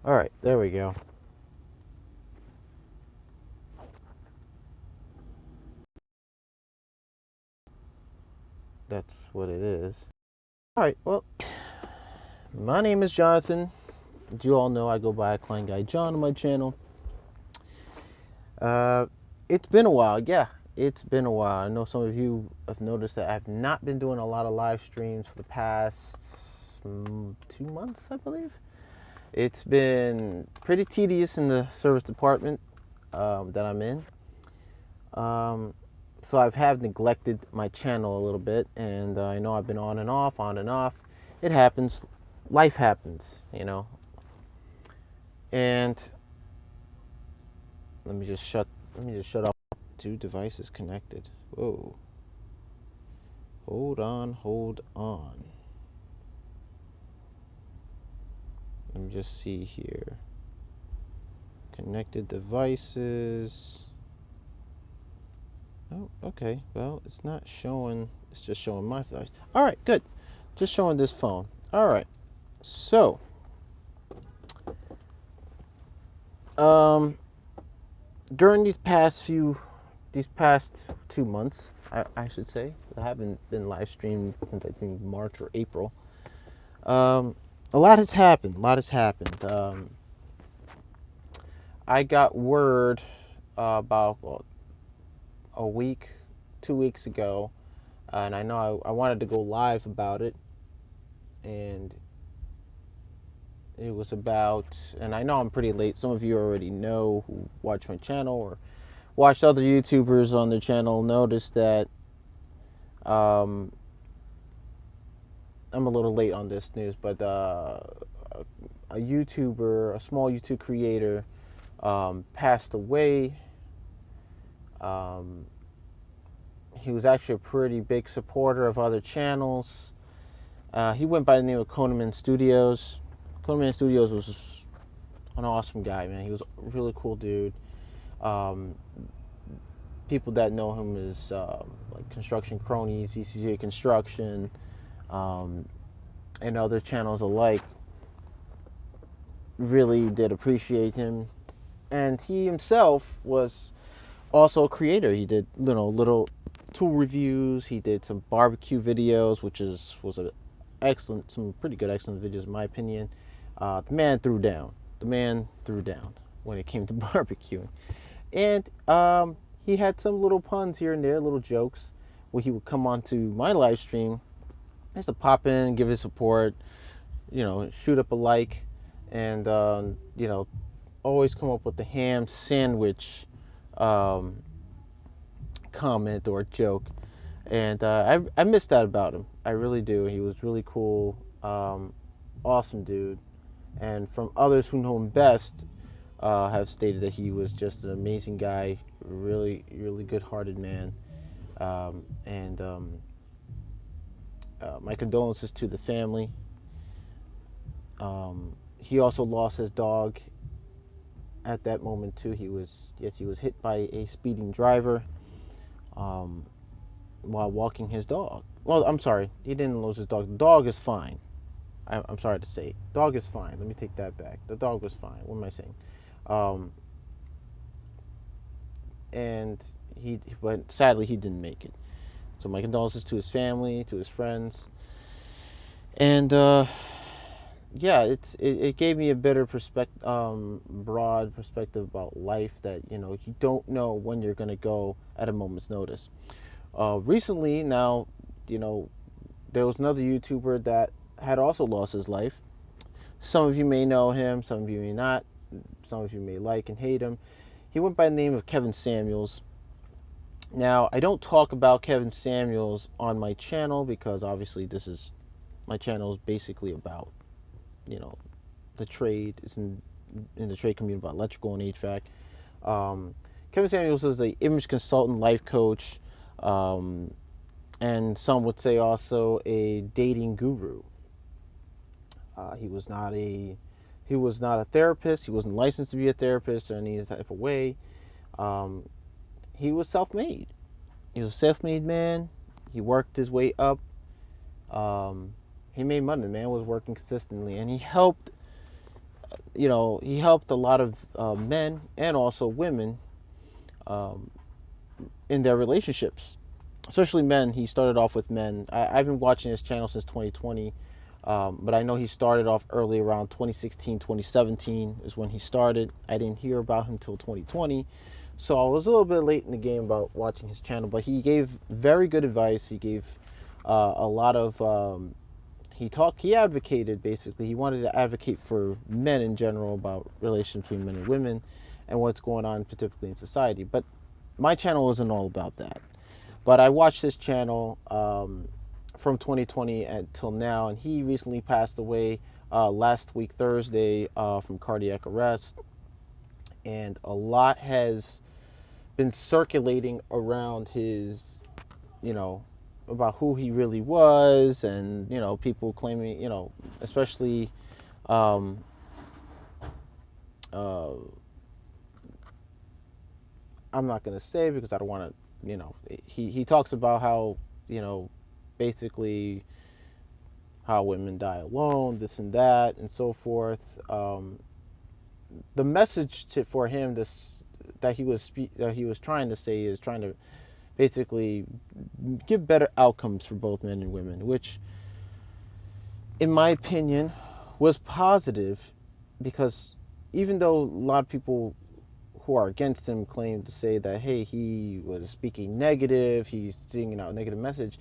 Alright, there we go. That's what it is. Alright, well, my name is Jonathan. As you all know, I go by KleinGuy Jon on my channel. It's been a while, yeah. It's been a while. I know some of you have noticed that I've not been doing a lot of live streams for the past 2 months, I believe. It's been pretty tedious in the service department that I'm in. So have neglected my channel a little bit, and I know I've been on and off, on and off. It happens. Life happens, you know. And let me just shut off. 2 devices connected. Whoa. Hold on. Let me just see here. Connected devices. Oh, okay. Well, it's not showing. It's just showing my device. All right, good. Just showing this phone. All right. So, during these past 2 months, I should say, I haven't been live streamed since I think March or April. A lot has happened. I got word about a week, 2 weeks ago, and I know I wanted to go live about it, and it was about, and I know I'm pretty late. Some of you already know who watch my channel or watched other YouTubers on their channel, noticed that I'm a little late on this news, but a YouTuber, a small YouTube creator, passed away. He was actually a pretty big supporter of other channels. He went by the name of Koneman Studios. Koneman Studios was an awesome guy, man. He was a really cool dude. People that know him as like Construction Cronies, VCJ Construction, and other channels alike really did appreciate him. And he himself was also a creator. He did little tool reviews. He did some barbecue videos, which was some pretty good, excellent videos in my opinion. The man threw down. When it came to barbecuing, and he had some little puns here and there, little jokes, where he would come onto my live stream just to pop in, give his support, shoot up a like, and always come up with the ham sandwich comment or joke. And I miss that about him. I really do. He was really cool, awesome dude. And from others who know him best, have stated that he was just an amazing guy, really, really good-hearted man. And my condolences to the family. He also lost his dog at that moment too. He was hit by a speeding driver while walking his dog. Well, I'm sorry, he didn't lose his dog. The dog is fine. I'm sorry to say, dog is fine. Let me take that back. The dog was fine. What am I saying? And but sadly he didn't make it. So my condolences to his family, to his friends, and yeah, it gave me a better broad perspective about life. That you don't know when you're gonna go at a moment's notice. Recently, now, there was another YouTuber that had also lost his life. Some of you may know him, some of you may not. Some of you may like and hate him. He went by the name of Kevin Samuels. Now, I don't talk about Kevin Samuels on my channel because obviously my channel is basically about, the trade. It's in the trade community about electrical and HVAC. Kevin Samuels is an image consultant, life coach, and some would say also a dating guru. He was not a therapist. He wasn't licensed to be a therapist in any type of way. He was self-made. He was a self-made man. He worked his way up. He made money. The man was working consistently, and he helped he helped a lot of men and also women um, in their relationships, especially men. He started off with men. I've been watching his channel since 2020, but I know he started off early around 2016, 2017 is when he started. I didn't hear about him until 2020, so I was a little bit late in the game about watching his channel. But he gave very good advice. He gave a lot of he advocated, basically. He wanted to advocate for men in general about relations between men and women and what's going on particularly in society. But my channel isn't all about that. But I watched his channel from 2020 until now, and he recently passed away last week, Thursday, from cardiac arrest. And a lot has been circulating around his, you know, about who he really was, and people claiming, especially um, uh, I'm not gonna say because I don't want to, he talks about how, you know, basically how women die alone, this and that, and so forth. The message for him, that he was trying to say, is trying to basically give better outcomes for both men and women, which, in my opinion, was positive, because even though a lot of people who are against him claim to say that, hey, he was speaking negative, he's sending out a negative message,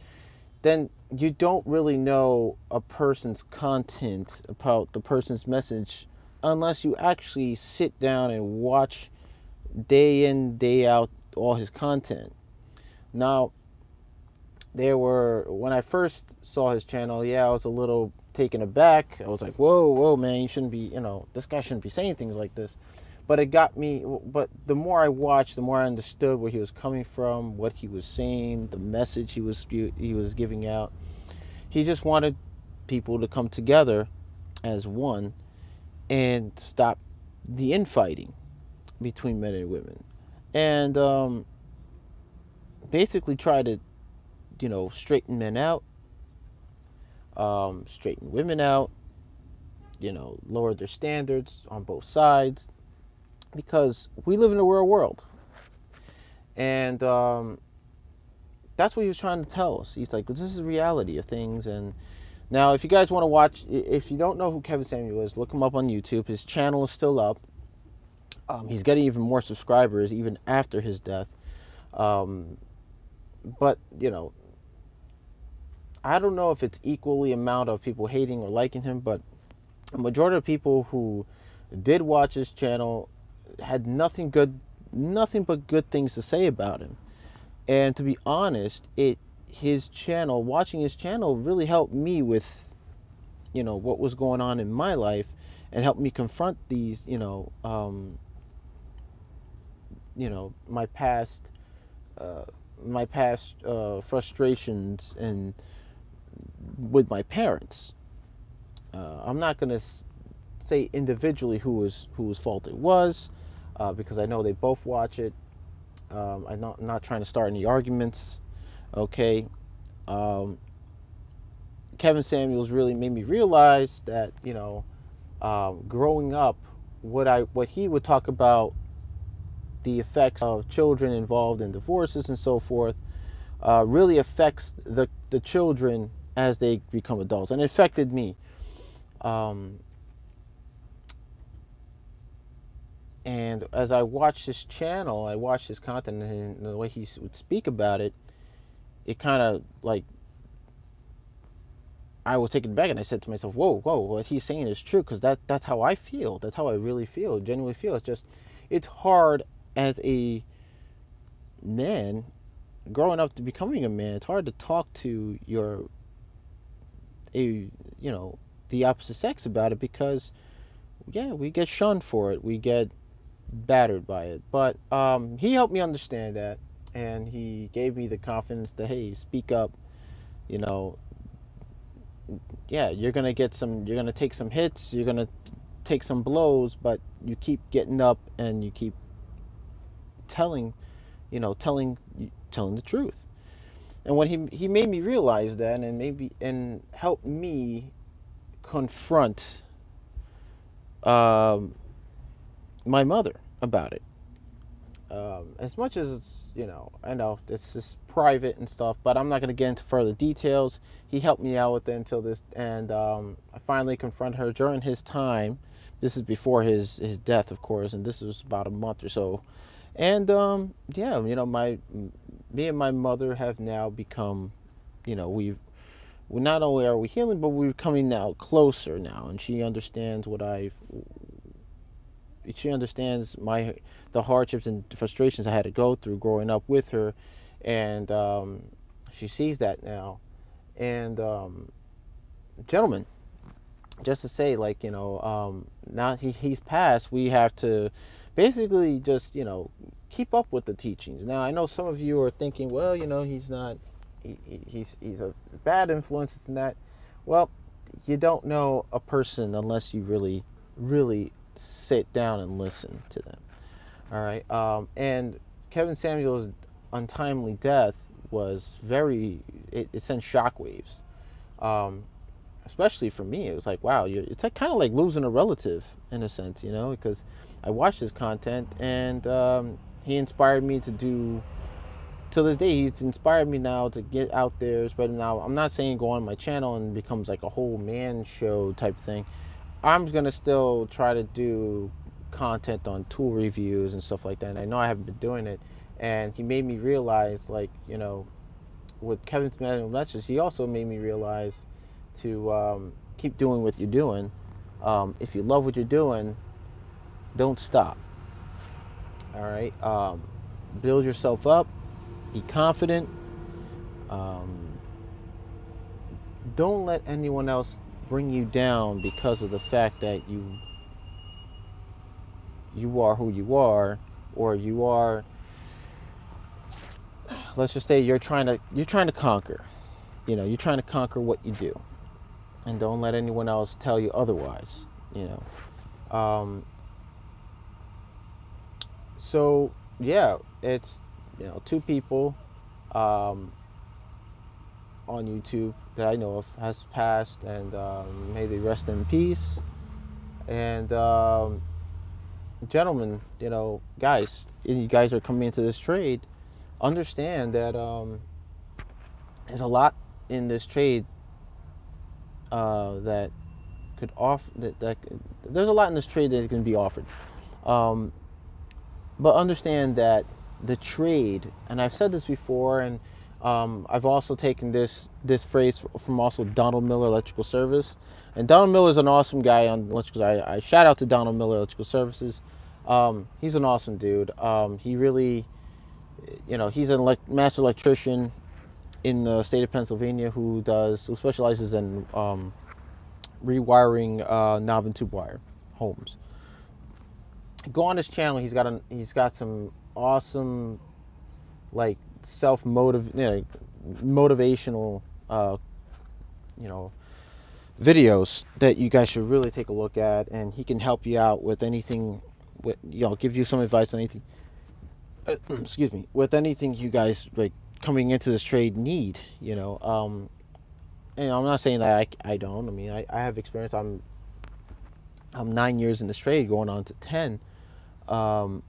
then you don't really know a person's content, about the person's message, unless you actually sit down and watch day in, day out all his content. Now, when I first saw his channel, yeah, I was a little taken aback. I was like, whoa, whoa, man, you shouldn't be, this guy shouldn't be saying things like this. But it got me, but the more I watched, the more I understood where he was coming from, what he was saying, the message he was giving out. He just wanted people to come together as one and stop the infighting between men and women, and basically try to, straighten men out, straighten women out, lower their standards on both sides, because we live in a real world. And that's what he was trying to tell us. He's like, this is the reality of things. And now, if you guys want to watch, if you don't know who Kevin Samuel is, look him up on YouTube. His channel is still up. He's getting even more subscribers even after his death. Um, but, I don't know if it's equally amount of people hating or liking him, but a majority of people who did watch his channel had nothing but good things to say about him. And to be honest, watching his channel really helped me with, what was going on in my life, and helped me confront these, my past, uh, frustrations and with my parents. I'm not gonna say individually whose fault it was, because I know they both watch it. I'm not trying to start any arguments. Okay. Um, Kevin Samuels really made me realize that, growing up, what he would talk about, the effects of children involved in divorces and so forth, really affects the children as they become adults, and it affected me. Um, and as I watched his channel, I watched his content, and the way he would speak about it, it kind of like, I was taken back, and I said to myself, "Whoa, whoa! What he's saying is true, because that's how I feel. That's how I really feel, genuinely feel. It's hard as a man, growing up to becoming a man. It's hard to talk to a you know the opposite sex about it, because yeah, we get shunned for it. We get battered by it. But he helped me understand that, and he gave me the confidence to, hey, speak up. You know, yeah, you're gonna take some hits, you're gonna take some blows, but you keep getting up and you keep telling, you know, telling telling the truth. And when he made me realize that, and helped me confront um, my mother about it. As much as it's, I know it's just private and stuff, but I'm not going to get into further details. He helped me out with it until this, and I finally confronted her during his time. This is before his death, of course, and this was about a month or so. And yeah, me and my mother have now become, we not only are we healing, but we're coming now closer now, and she understands the hardships and frustrations I had to go through growing up with her, and she sees that now. And gentlemen, just to say, like, now he's passed, we have to basically just, keep up with the teachings. Now I know some of you are thinking, well, he's not, he's a bad influence and that. Well, you don't know a person unless you really, really sit down and listen to them. All right. And Kevin Samuel's untimely death was it sent shockwaves. Um, Especially for me, it was like, wow, it's like kind of like losing a relative in a sense, because I watched his content, and he inspired me to do. Till this day, he's inspired me now to get out there, spread it out. I'm not saying go on my channel and becomes like a whole man show type thing. I'm gonna still try to do content on tool reviews and stuff like that. And I know I haven't been doing it, and he made me realize, like, with Kevin's message, he also made me realize to keep doing what you're doing. If you love what you're doing, don't stop. All right. Build yourself up. Be confident. Um, don't let anyone else bring you down because of the fact that you are who you are, or you are. Let's just say you're trying to conquer. You're trying to conquer what you do, and don't let anyone else tell you otherwise. You know. So yeah, it's two people um, on YouTube that I know of has passed, and may they rest in peace. And gentlemen, guys, you guys are coming into this trade. Understand that there's a lot in this trade that could offer that there's a lot in this trade that can be offered. Um, but understand that the trade, and I've said this before, and I've also taken this phrase from also Donald Miller Electrical Service, and Donald Miller is an awesome guy on electrical. I shout out to Donald Miller Electrical Services. He's an awesome dude. He really, he's a master electrician in the state of Pennsylvania who specializes in rewiring knob and tube wire homes. Go on his channel. He's got some awesome, like, motivational you know videos that you guys should really take a look at, and he can help you out with anything, give you some advice on anything, excuse me, with anything you guys, like, coming into this trade need. And I'm not saying that I don't. I mean, I have experience. I'm 9 years in this trade, going on to 10 um,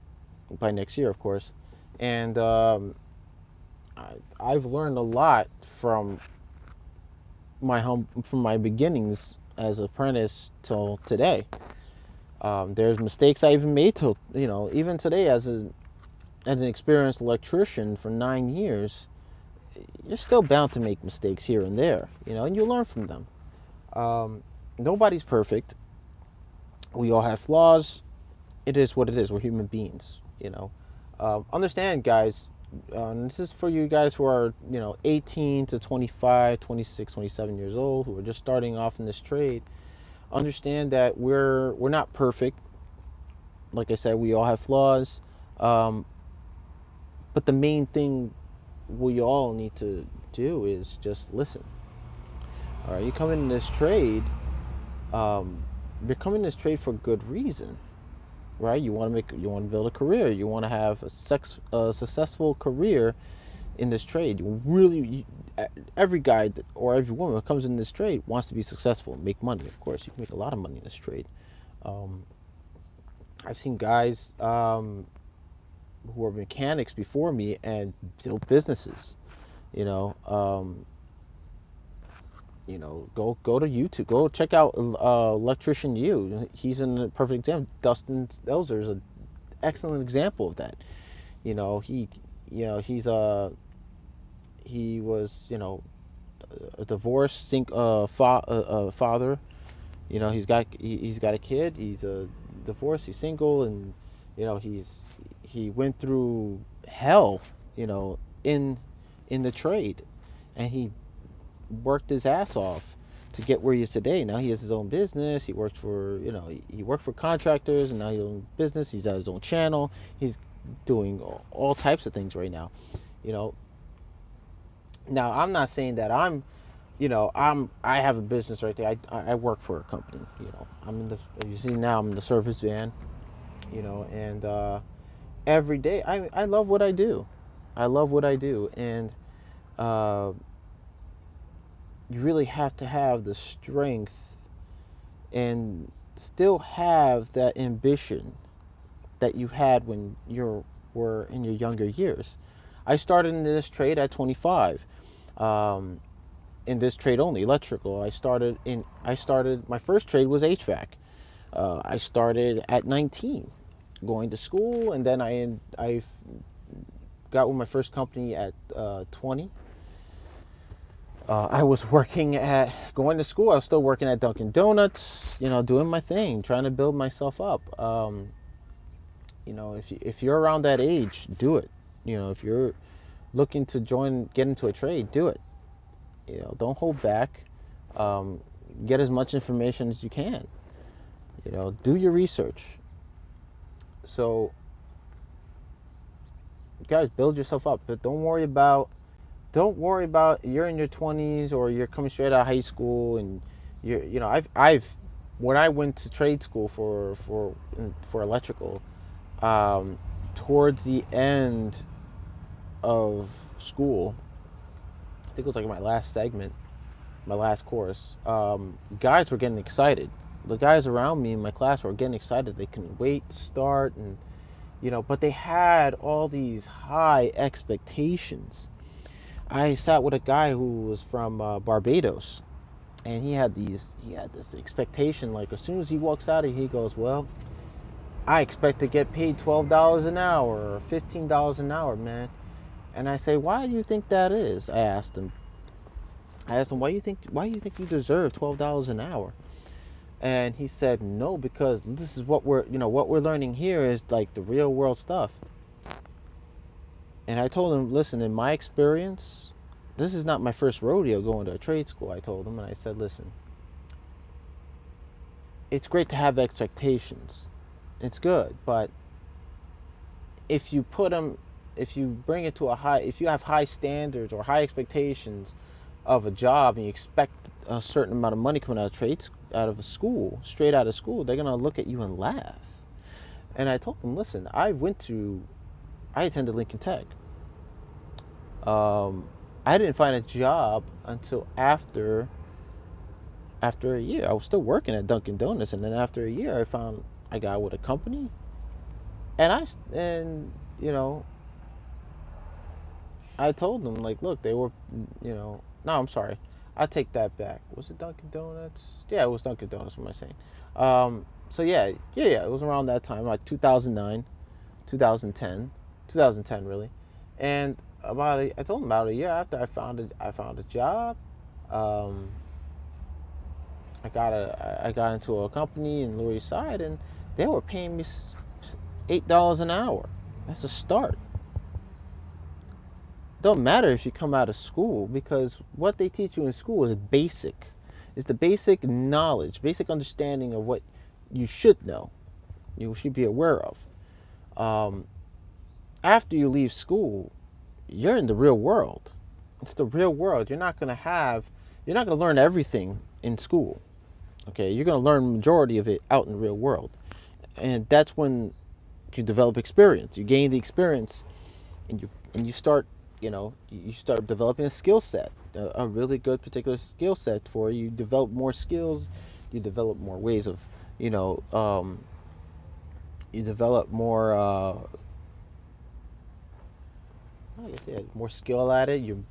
by next year, of course. And I've learned a lot from my beginnings as an apprentice till today. There's mistakes I even made till, even today, as an experienced electrician for 9 years. You're still bound to make mistakes here and there, and you learn from them. Nobody's perfect. We all have flaws. It is what it is. We're human beings. Understand, guys. This is for you guys who are, 18 to 25, 26, 27 years old, who are just starting off in this trade. Understand that we're not perfect. Like I said, we all have flaws. Um, but the main thing we all need to do is just listen. All right, you come in this trade. You're coming in this trade for good reason, right? You want to build a career. You want to have a successful career in this trade. Every guy or every woman who comes in this trade wants to be successful, make money. Of course, you can make a lot of money in this trade. Um, I've seen guys who were mechanics before me and built businesses. You know, go to YouTube, go check out Electrician U. He's a perfect example. Dustin Elzer is an excellent example of that. You know, he was a divorced father. He's got a kid. He's a divorced. He's single, and he went through hell. In the trade, and he worked his ass off to get where he is today. Now he has his own business. He worked for he worked for contractors, and now he owns business. He's got his own channel. He's doing all types of things right now. You know. Now I'm not saying that I have a business right there. I work for a company. I'm in the you see now I'm in the service van. And every day I love what I do. I love what I do, and uh, you really have to have the strength and still have that ambition that you had when you were in your younger years. I started in this trade at 25. Um, in this trade only, electrical. I started my first trade was HVAC. I started at 19, going to school, and then I got with my first company at 20. I was going to school. I was still working at Dunkin' Donuts, doing my thing, trying to build myself up. If you're around that age, do it. If you're looking to get into a trade, do it. Don't hold back. Um, get as much information as you can. Do your research. So, guys, build yourself up. But don't worry about you're in your 20s or you're coming straight out of high school and I've when I went to trade school for electrical, towards the end of school, I think it was like my last segment, my last course, guys were getting excited. The guys around me in my class were getting excited. They couldn't wait to start, and but they had all these high expectations. I sat with a guy who was from Barbados, and he had this expectation, like as soon as he walks out of here, he goes, well, I expect to get paid $12 an hour or $15 an hour, man. And I say, why do you think that is? I asked him, why do you think you deserve $12 an hour? And he said, no, because this is what we're learning here is like the real world stuff. And I told him, listen, in my experience, this is not my first rodeo going to a trade school. I told him, and I said, listen, it's great to have expectations. It's good, but if you put them, if you bring it to if you have high standards or high expectations of a job and you expect a certain amount of money coming out of a school, straight out of school, they're gonna look at you and laugh. And I told them, listen, I attended Lincoln Tech. Um, I didn't find a job until after a year. I was still working at Dunkin' Donuts, and then after a year, I got with a company, and you know I told them, like, look, they were, no, I'm sorry, I take that back. Was it Dunkin' Donuts? Yeah, it was Dunkin' Donuts. What am I saying? So yeah, it was around that time, like 2009, 2010, 2010 really, and I told them about a year after I found a job. Um, I got into a company in Lower East Side, and they were paying me $8 an hour. That's a start. Don't matter if you come out of school, because what they teach you in school is basic. It's the basic knowledge, basic understanding of what you should know, you should be aware of. Um, After you leave school, you're in the real world. It's the real world. You're not gonna learn everything in school. Okay, you're gonna learn the majority of it out in the real world, and that's when you develop experience. You gain the experience, and you start you start developing a skill set, a really good particular skill set for you. You develop more skills, you develop more ways of you know, you develop more, I guess, yeah, more skill at it. You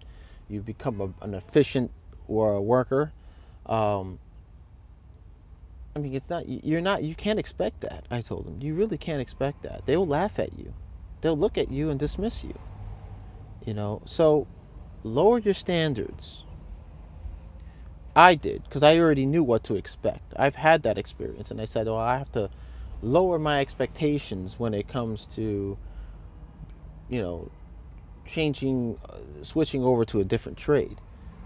become an efficient or a worker. Um, I mean, it's not you're not you can't expect that. I told them you really can't expect that. They'll laugh at you. They'll look at you and dismiss you. You know, so lower your standards. I did because I already knew what to expect. I've had that experience, and I said, "Oh, I have to lower my expectations when it comes to, you know, switching over to a different trade,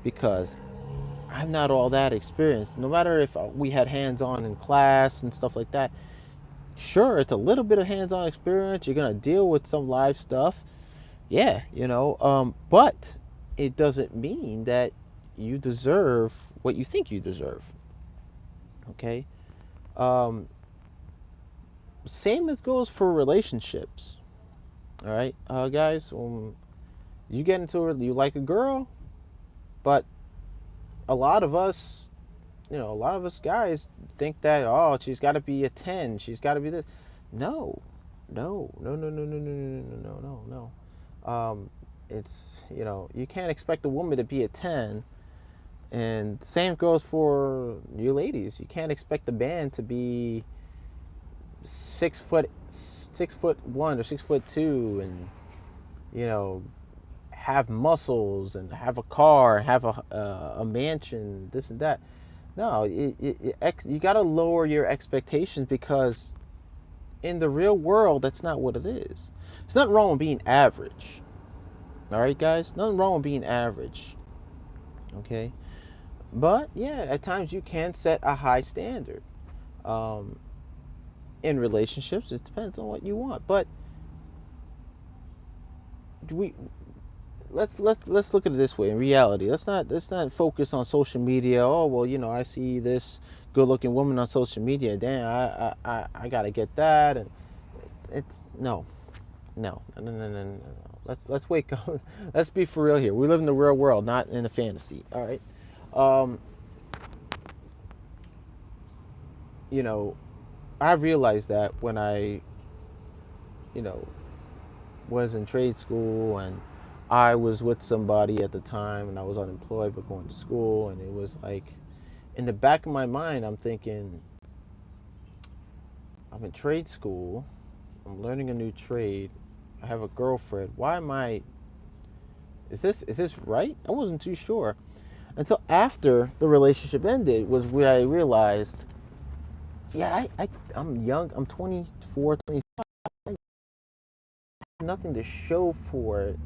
because I'm not all that experienced. No matter if we had hands-on in class and stuff like that, sure, it's a little bit of hands-on experience. You're gonna deal with some live stuff, yeah, but it doesn't mean that you deserve what you think you deserve. Okay. Um, Same as goes for relationships. All right, guys. You get into it, you like a girl, but a lot of us, a lot of us guys think that, oh, she's got to be a 10, she's got to be this. No, no, no, no, no, no, no, no, no, no, no. It's, you can't expect a woman to be a 10, and same goes for you ladies. You can't expect a man to be 6'1" or 6'2", and you know have muscles and have a car, have a mansion, this and that. No, you got to lower your expectations, because in the real world, that's not what it is. It's nothing wrong with being average. All right, guys, nothing wrong with being average. Okay, but yeah, at times you can set a high standard. Um, in relationships, it depends on what you want. But we let's look at it this way. In reality, let's not focus on social media. Oh well, I see this good-looking woman on social media. Damn, I gotta get that. And it's no, no, no, no, no, no, no. Let's wake up. Let's be for real here. We live in the real world, not in a fantasy. All right. Um, you know, I realized that when I, you know, was in trade school, and I was with somebody at the time, and I was unemployed but going to school, and it was like in the back of my mind, I'm thinking, I'm in trade school, I'm learning a new trade, I have a girlfriend. Why am I? Is this right? I wasn't too sure until after the relationship ended, was where I realized, yeah, I'm young. I'm 24, 25. I have nothing to show for it,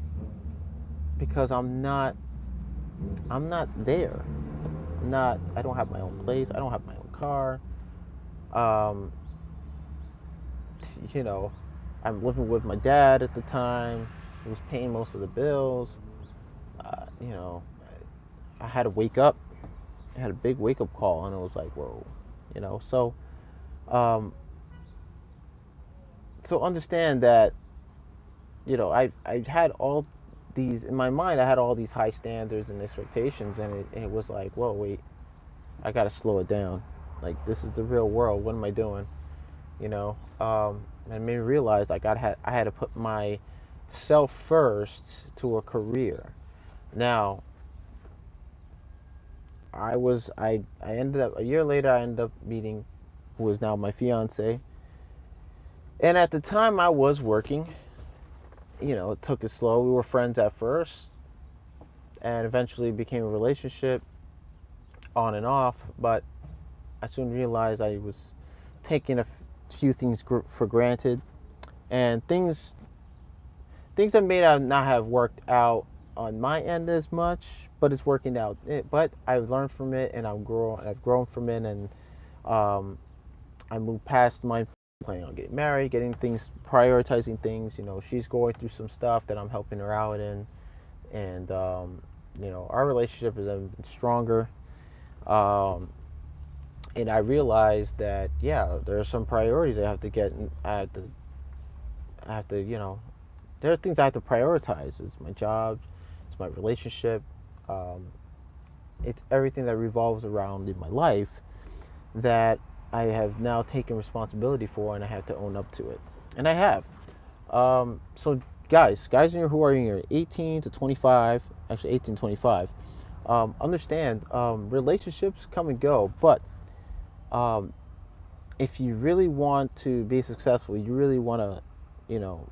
because I'm not there. I don't have my own place. I don't have my own car. Um, you know, I'm living with my dad at the time, who was paying most of the bills. Uh, you know, I had to wake up. I had a big wake up call, and it was like, whoa, um, so understand that, I had all these in my mind. I had all these high standards and expectations, and it was like, whoa, wait, I gotta slow it down. Like, this is the real world. What am I doing? And it made me realize, like, I had to put myself first to a career. Now, I ended up a year later. I ended up meeting who is now my fiance, and at the time I was working. It took it slow. We were friends at first, and eventually became a relationship, on and off. But I soon realized I was taking a few things for granted, and things that may not have worked out on my end as much, but it's working out. But I've learned from it, and I've grown from it, and um, I moved past my planning on getting married, getting things, prioritizing things. She's going through some stuff that I'm helping her out in, and our relationship has been stronger. Um, and I realized that, yeah, there are some priorities I have to get. I have to, there are things I have to prioritize. It's my job, it's my relationship, um, it's everything that revolves around in my life, that I have now taken responsibility for, and I have to own up to it, and I have. So guys who are in your 18 to 25, actually 18 to 25, understand relationships come and go, but um, if you really want to be successful, you really want to, you know,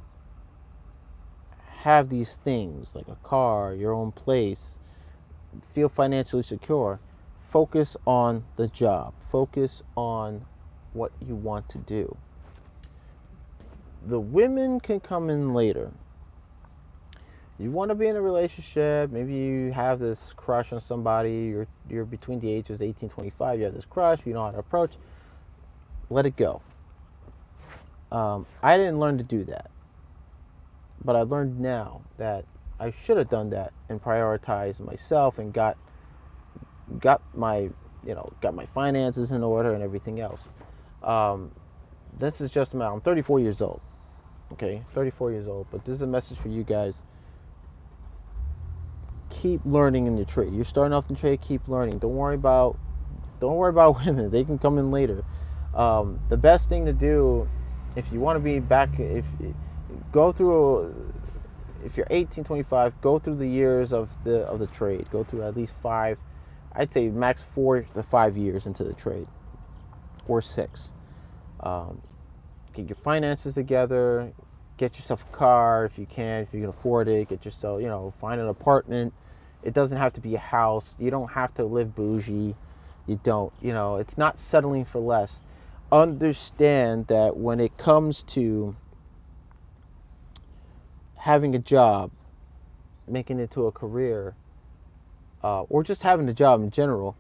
have these things like a car, your own place, feel financially secure, focus on the job. Focus on what you want to do. The women can come in later. You want to be in a relationship, maybe you have this crush on somebody, you're between the ages 18 25, you have this crush, you know how to approach, let it go. I didn't learn to do that, but I learned now that I should have done that and prioritized myself and got my got my finances in order and everything else. Um, this is just I'm 34 years old. Okay, 34 years old. But this is a message for you guys. Keep learning in your trade. You're starting off in trade. Keep learning. Don't worry about women. They can come in later. The best thing to do if you want to be back, if go through, if you're 18, 25, go through the years of the trade. Go through at least 5. I'd say max 4 to 5 years into the trade, or 6. Um, get your finances together. Get yourself a car if you can, if you can afford it. Get yourself, find an apartment. It doesn't have to be a house. You don't have to live bougie. You don't, it's not settling for less. Understand that when it comes to having a job, making it to a career, or just having a job in general,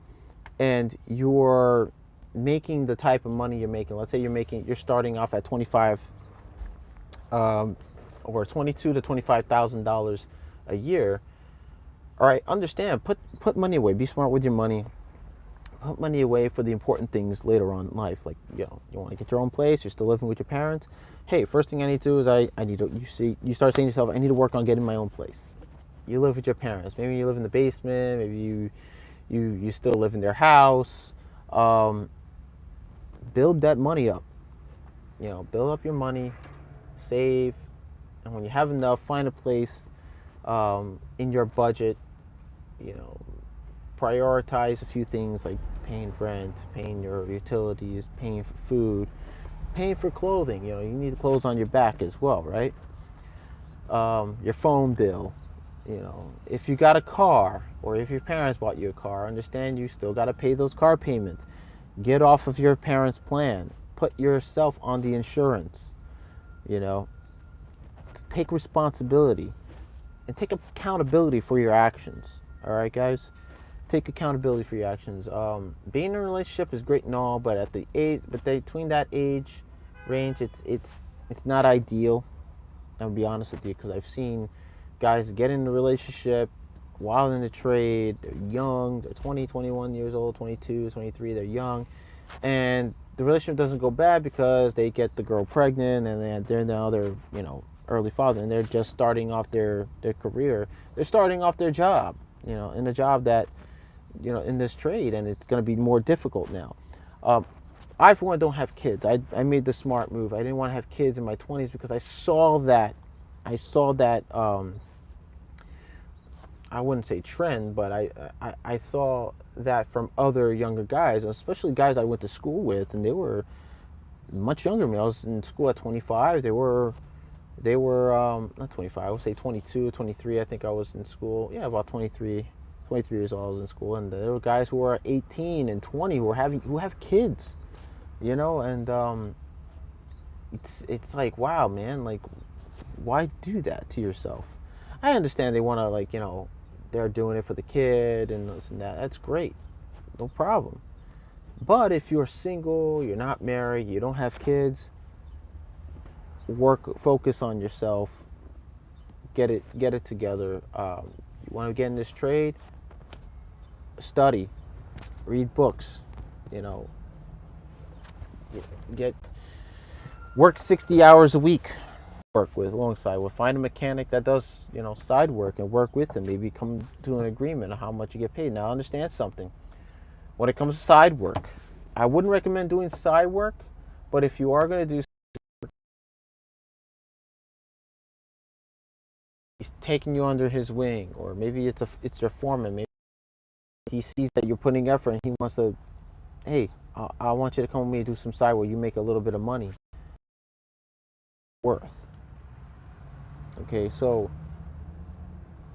and you're making the type of money you're making. Let's say you're starting off at 25, or 22 to $25,000 a year. All right, understand. Put money away. Be smart with your money. Put money away for the important things later on in life. Like, you want to get your own place. You're still living with your parents. Hey, first thing I need to do is I need to. You start saying to yourself, I need to work on getting my own place. You live with your parents. Maybe you live in the basement. Maybe you still live in their house. Um, Build that money up. Build up your money. Save, and when you have enough, find a place in your budget. You know, prioritize a few things like paying rent, paying your utilities, paying for food, paying for clothing. You need clothes on your back as well, right? Your phone bill. If you got a car or if your parents bought you a car, understand you still got to pay those car payments. Get off of your parents' plan. Put yourself on the insurance. You know, take responsibility and take accountability for your actions. All right, guys, take accountability for your actions. Being in a relationship is great and all, but between that age range, it's not ideal. I'll be honest with you, because I've seen guys get in a relationship while in the trade. They're young. They're 20, 21 years old, 22, 23. They're young, and the relationship doesn't go bad because they get the girl pregnant, and they're early father, and they're just starting off their career. They're starting off their job, in a job that, in this trade, and it's going to be more difficult now. Um, I, for one, don't have kids. I made the smart move. I didn't want to have kids in my 20s because I saw that. I wouldn't say trend, but I saw that from other younger guys, especially guys I went to school with, and they were much younger than me. I was in school at 25. They were not 25. I would say 22, 23. I think I was in school. Yeah, about 23 years old. I was in school, and there were guys who were 18 and 20 who have kids. And it's like, wow, man, like, why do that to yourself? I understand they want to, like, they're doing it for the kid and this and that. That's great, no problem. But if you're single, you're not married, you don't have kids, focus on yourself, get it together. You want to get in this trade, study, read books, you know, get work 60 hours a week. Work with alongside with find a mechanic that does side work and work with him. Maybe come to an agreement on how much you get paid. Now understand something. When it comes to side work, I wouldn't recommend doing side work, but if you are going to do, he's taking you under his wing, or maybe it's your foreman. Maybe he sees that you're putting effort and he wants to, hey, I want you to come with me and do some side work. You make a little bit of money. Worth. Okay, so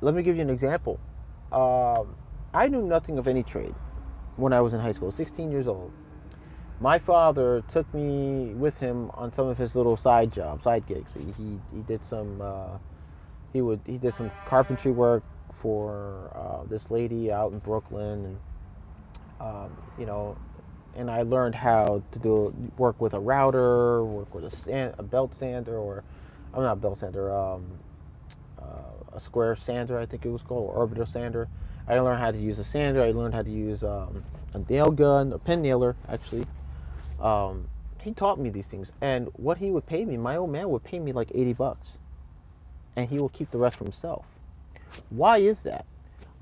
let me give you an example. I knew nothing of any trade when I was in high school, 16 years old. My father took me with him on some of his little side jobs, side gigs. He did some he did some carpentry work for this lady out in Brooklyn, and you know, and I learned how to do work with a router, work with a belt sander, or I'm not belt sander, a square sander, I think it was called, or orbital sander. I learned how to use a sander. I learned how to use a nail gun, a pen nailer, actually. He taught me these things, and what he would pay me, my old man would pay me like $80, and he would keep the rest for himself. Why is that?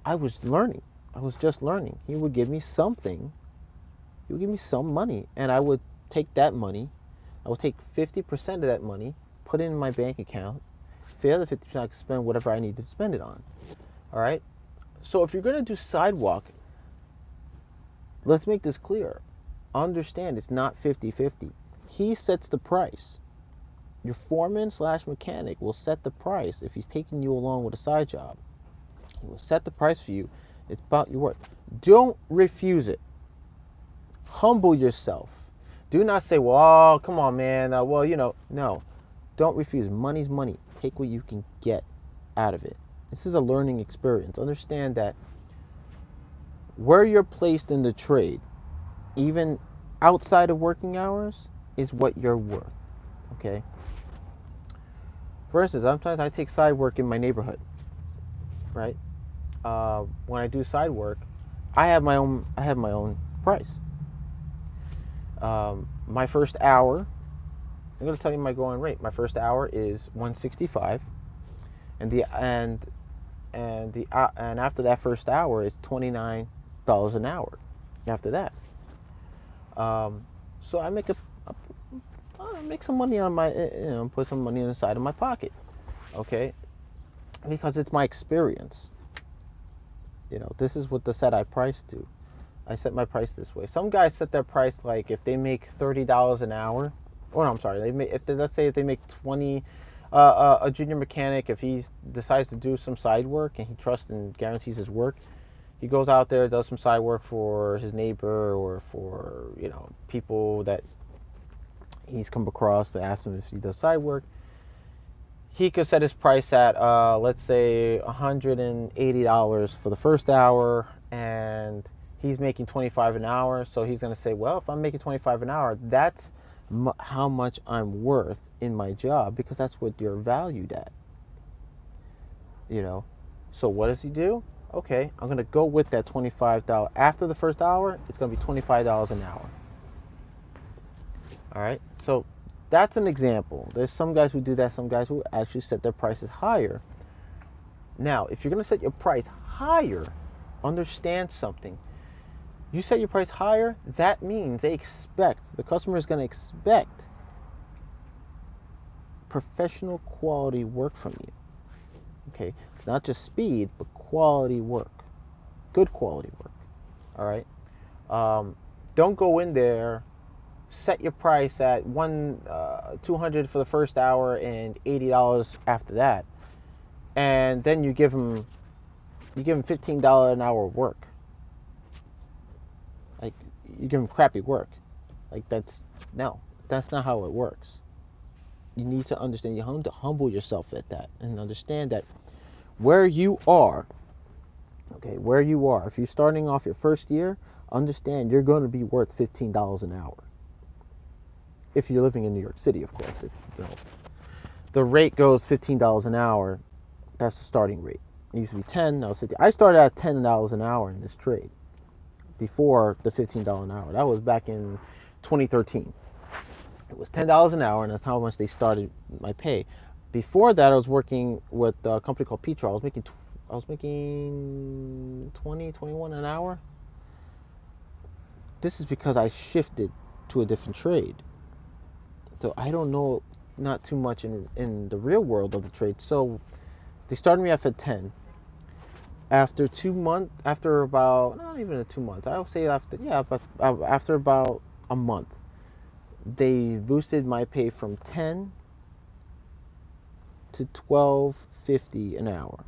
I was learning. I was just learning. He would give me something. He would give me some money, and I would take that money. I would take 50% of that money, put it in my bank account. The other 50% I could spend whatever I needed to spend it on. All right. So if you're gonna do sidewalk, let's make this clear. Understand it's not 50-50. He sets the price. Your foreman / mechanic will set the price if he's taking you along with a side job. He will set the price for you. It's about your worth. Don't refuse it. Humble yourself. Do not say, well, oh, come on, man. Well, no. Don't refuse. Money's money. Take what you can get out of it. This is a learning experience. Understand that where you're placed in the trade, even outside of working hours, is what you're worth. Okay? For instance, sometimes I take side work in my neighborhood, right? When I do side work, I have my own price. My first hour, I'm going to tell you my going rate. My first hour is $165, and after that first hour, it's $29 an hour. After that, so I make some money on my, put some money on the side of my pocket, okay? Because it's my experience. This is what set I price to. I set my price this way. Some guys set their price like if they make $30 an hour, or no, I'm sorry, let's say if they make 20, a junior mechanic, if he decides to do some side work and he trusts and guarantees his work, he goes out there, does some side work for his neighbor or for people that he's come across to ask him if he does side work. He could set his price at let's say $180 for the first hour, and he's making $25 an hour. So he's going to say, well, if I'm making $25 an hour, that's how much I'm worth in my job, because that's what you're valued at. So what does he do? Okay, I'm going to go with that $25. After the first hour, it's going to be $25 an hour. All right, so that's an example. There's some guys who do that, some guys who actually set their prices higher. Now, if you're going to set your price higher, understand something. You set your price higher, that means the customer is going to expect professional quality work from you. Okay, it's not just speed, but quality work, good quality work. All right, don't go in there, set your price at $200 for the first hour and $80 after that, and then you give them $15 an hour work. Like, you give them crappy work. Like, that's not how it works. You need to understand. You have to humble yourself at that and understand that where you are, if you're starting off your first year, understand you're going to be worth $15 an hour. If you're living in New York City, of course. The rate goes $15 an hour. That's the starting rate. It used to be 10, now it's 50. I started at $10 an hour in this trade before the $15 an hour. That was back in 2013. It was $10 an hour, and that's how much they started my pay. Before that, I was working with a company called Petro. I was making 20, 21 an hour. this is because I shifted to a different trade. So I don't know not too much in the real world of the trade. So they started me off at 10. After 2 months, after about, not even 2 months, I would say after about a month, they boosted my pay from 10 to 12.50 an hour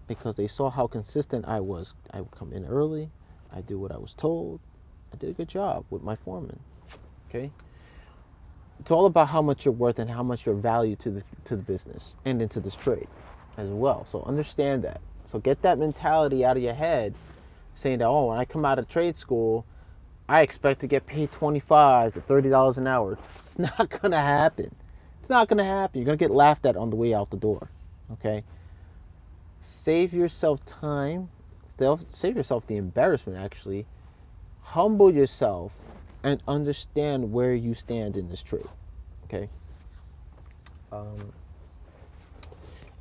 because they saw how consistent I was. I would come in early, I do what I was told, I did a good job with my foreman. Okay, it's all about how much you're worth and how much you're valued to the business and into this trade as well. So understand that. So get that mentality out of your head, saying that, oh, when I come out of trade school, I expect to get paid $25 to $30 an hour. It's not gonna happen. It's not gonna happen. You're gonna get laughed at on the way out the door. Okay. Save yourself time. Save yourself the embarrassment. Actually, humble yourself and understand where you stand in this trade. Okay.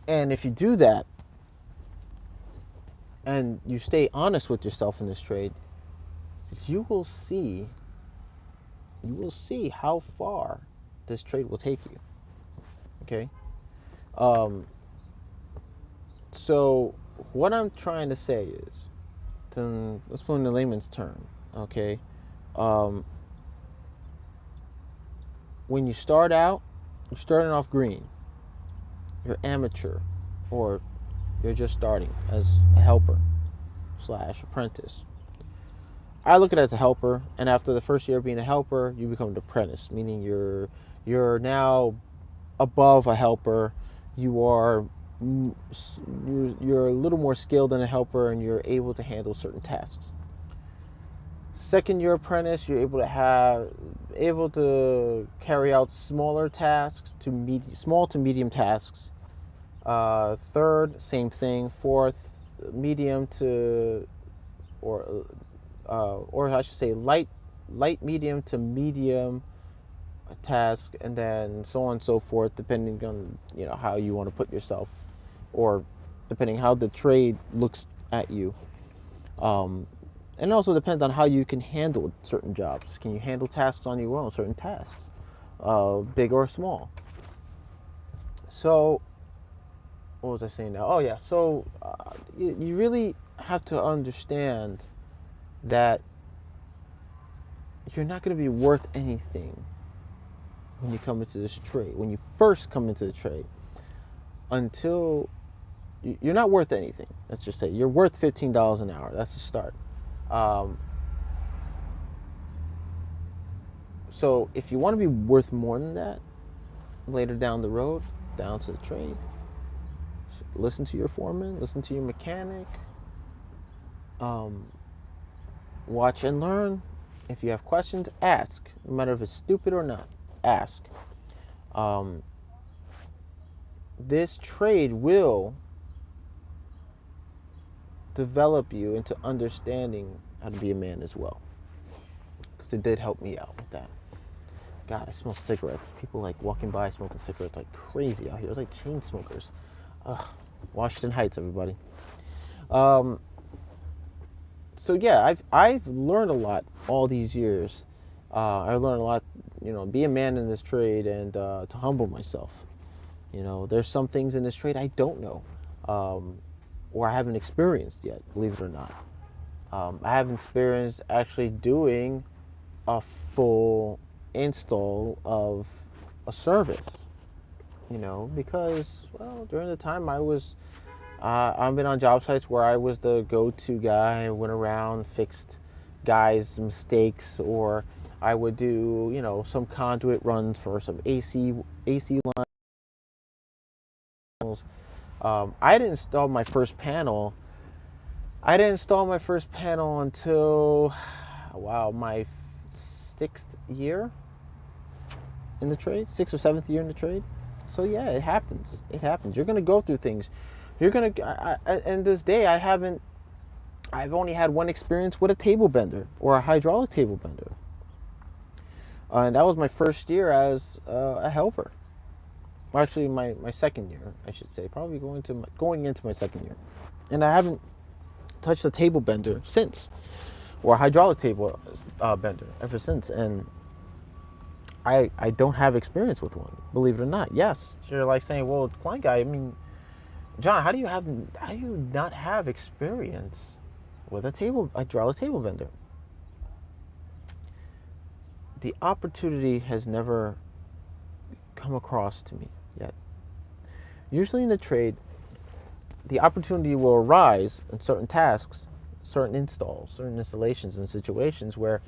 And if you do that, and you stay honest with yourself in this trade, you will see how far this trade will take you. Okay. So what I'm trying to say is, let's put in the layman's term. Okay. When you start out, you're starting off green. You're amateur, or you're just starting as a helper / apprentice. I look at it as a helper, and after the first year of being a helper, you become an apprentice, meaning you're now above a helper. You're a little more skilled than a helper, and you're able to handle certain tasks. Second year apprentice, you're able to carry out smaller tasks small to medium tasks. Third, same thing. Fourth, medium to or I should say light, medium to medium task, and then so on and so forth, depending on how you want to put yourself, or depending how the trade looks at you. And it also depends on how you can handle certain jobs. Can you handle tasks on your own, certain tasks, big or small? So, what was I saying now? Oh yeah, so you really have to understand that you're not going to be worth anything when you come into this trade, when you first come into the trade, until you're not worth anything. Let's just say you're worth $15 an hour. That's the start. So if you want to be worth more than that later down the road, down to the trade, listen to your foreman, listen to your mechanic, watch and learn. If you have questions, ask. No matter if it's stupid or not, ask. This trade will develop you into understanding how to be a man as well, because it did help me out with that. God, I smell cigarettes. People like walking by smoking cigarettes like crazy out here. It's like chain smokers. Ugh. Washington Heights, everybody. So yeah, I've learned a lot all these years. I've learned a lot, be a man in this trade, and to humble myself. There's some things in this trade I don't know, or I haven't experienced yet, believe it or not. I haven't experienced actually doing a full install of a service, because, well, during the time I've been on job sites where I was the go-to guy. I went around, fixed guys' mistakes, or I would do, some conduit runs for some AC lines. I didn't install my first panel. Until, wow, my 6th year in the trade, 6th or 7th year in the trade. So yeah, it happens. You're gonna go through things. And this day I've only had one experience with a table bender, or a hydraulic table bender. And that was my first year as a helper. Well, actually, my second year, I should say, probably going into my second year. And I haven't touched a table bender since. or a hydraulic table bender ever since, and I don't have experience with one, believe it or not. Yes, you're like saying, well, KleinGuy, I mean, John, how do you not have experience with a hydraulic table bender? The opportunity has never come across to me yet. Usually in the trade, the opportunity will arise in certain tasks, certain installs, certain installations, and situations where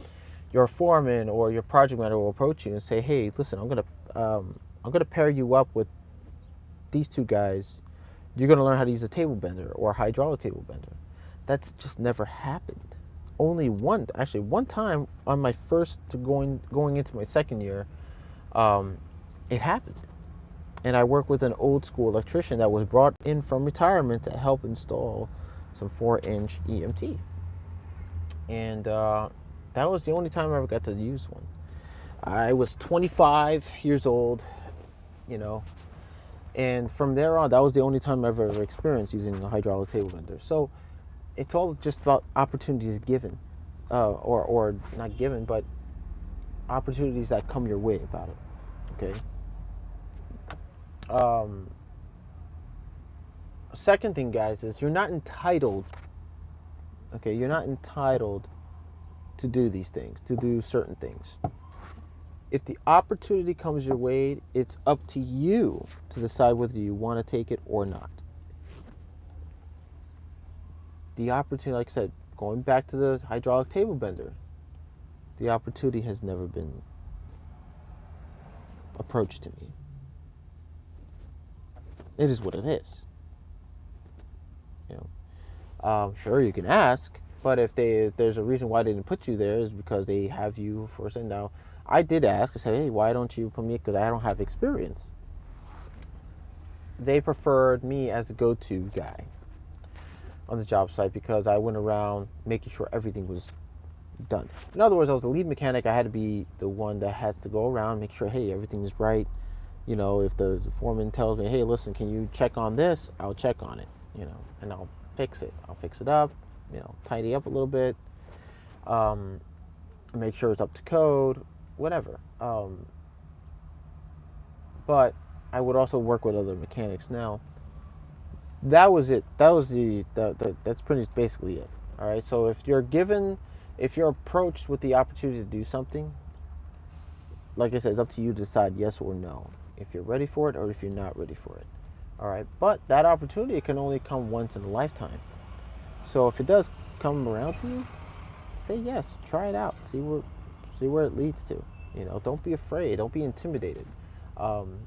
your foreman or your project manager will approach you and say, "Hey, listen, I'm gonna pair you up with these two guys. You're gonna learn how to use a table bender or a hydraulic table bender." That's just never happened. Actually one time on my first to going into my second year, um, it happened. And I worked with an old school electrician that was brought in from retirement to help install some 4-inch EMT. And that was the only time I ever got to use one. I was 25 years old, you know, and from there on, that was the only time I've ever experienced using a hydraulic table bender. So it's all just about opportunities given, or not given, but opportunities that come your way about it. Okay. Um, Second thing, guys, is you're not entitled. Okay, you're not entitled to do these things, to do certain things. If the opportunity comes your way, it's up to you to decide whether you want to take it or not. The opportunity, like I said, going back to the hydraulic table bender, the opportunity has never been approached to me. It is what it is. You know, sure you can ask, but if there's a reason why they didn't put you there, is because they have you for a second. Now, I did ask. I said, hey, why don't you put me? Because I don't have experience. They preferred me as the go-to guy on the job site because I went around making sure everything was done. In other words, I was the lead mechanic. I had to be the one that has to go around, make sure, hey, everything is right. You know, if the foreman tells me, hey, listen, can you check on this? I'll check on it, you know, and I'll fix it. I'll fix it up, you know, tidy up a little bit, um, make sure it's up to code, whatever. But I would also work with other mechanics. Now, that was it. That was that's pretty basically it. All right. So if you're approached with the opportunity to do something, like I said, it's up to you to decide yes or no. If you're ready for it or if you're not ready for it. All right. But that opportunity can only come once in a lifetime. So if it does come around to you, say yes. Try it out. See where it leads to. You know, don't be afraid. Don't be intimidated. Um,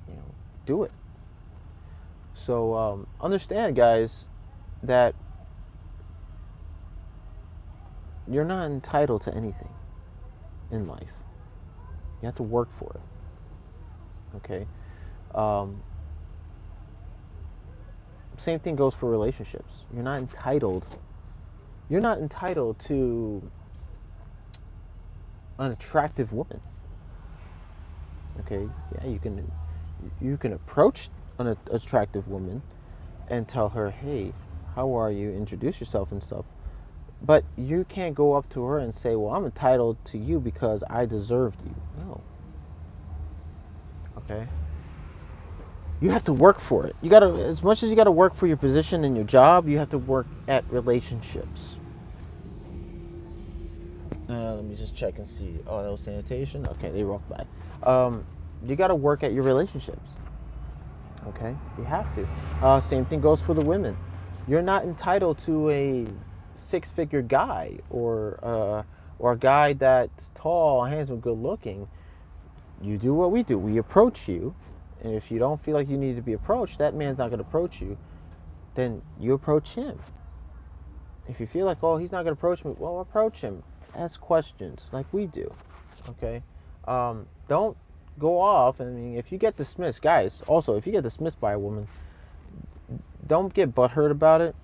you know, do it. So understand, guys, that you're not entitled to anything in life. You have to work for it. Okay. Um, Same thing goes for relationships. You're not entitled. You're not entitled to an attractive woman. Okay. Yeah, you can approach an attractive woman and tell her, hey, how are you? Introduce yourself and stuff. But you can't go up to her and say, well, I'm entitled to you because I deserved you. No. Okay. You have to work for it. You gotta, as much as you gotta work for your position and your job, you have to work at relationships. Let me just check and see. Oh, that was sanitation. Okay, they walked by. You gotta work at your relationships. Okay, you have to. Same thing goes for the women. You're not entitled to a six-figure guy or a guy that's tall, handsome, good-looking. You do what we do. We approach you, and if you don't feel like you need to be approached, that man's not gonna approach you. Then you approach him. If you feel like, oh, he's not gonna approach me, well, approach him. Ask questions like we do. Okay. Don't go off. I mean, if you get dismissed, guys. Also, if you get dismissed by a woman, don't get butthurt about it.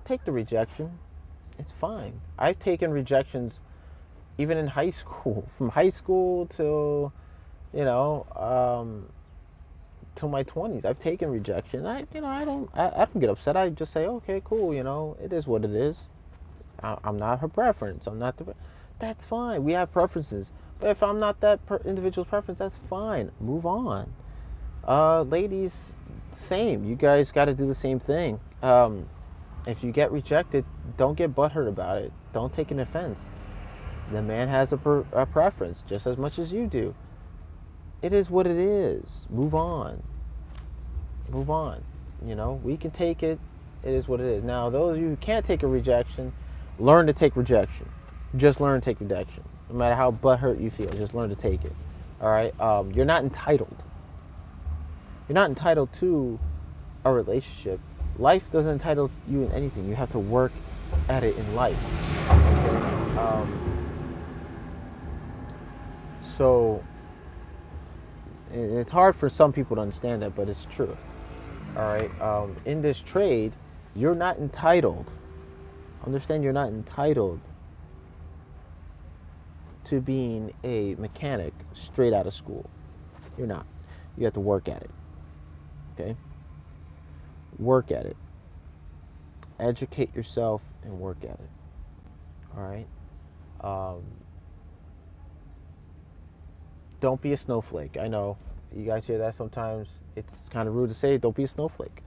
Take the rejection. It's fine. I've taken rejections even in high school, from high school till you know, till my 20s. I've taken rejection. I don't get upset. I just say, okay, cool. You know, it is what it is. I'm not her preference. I'm not the. That's fine. We have preferences. But if I'm not that individual's preference, that's fine. Move on. Ladies, same. You guys got to do the same thing. If you get rejected, don't get butthurt about it. Don't take an offense. The man has a preference just as much as you do. It is what it is. Move on. Move on. You know, we can take it. It is what it is. Now, those of you who can't take a rejection, learn to take rejection. Just learn to take rejection. No matter how butthurt you feel, just learn to take it. All right. You're not entitled. You're not entitled to a relationship. Life doesn't entitle you in anything. You have to work at it in life. Okay? So it's hard for some people to understand that, but it's true. All right. In this trade, you're not entitled. Understand, you're not entitled to being a mechanic straight out of school. You're not. You have to work at it. Okay? Work at it. Educate yourself and work at it. All right? Don't be a snowflake. I know you guys hear that sometimes. It's kind of rude to say, don't be a snowflake.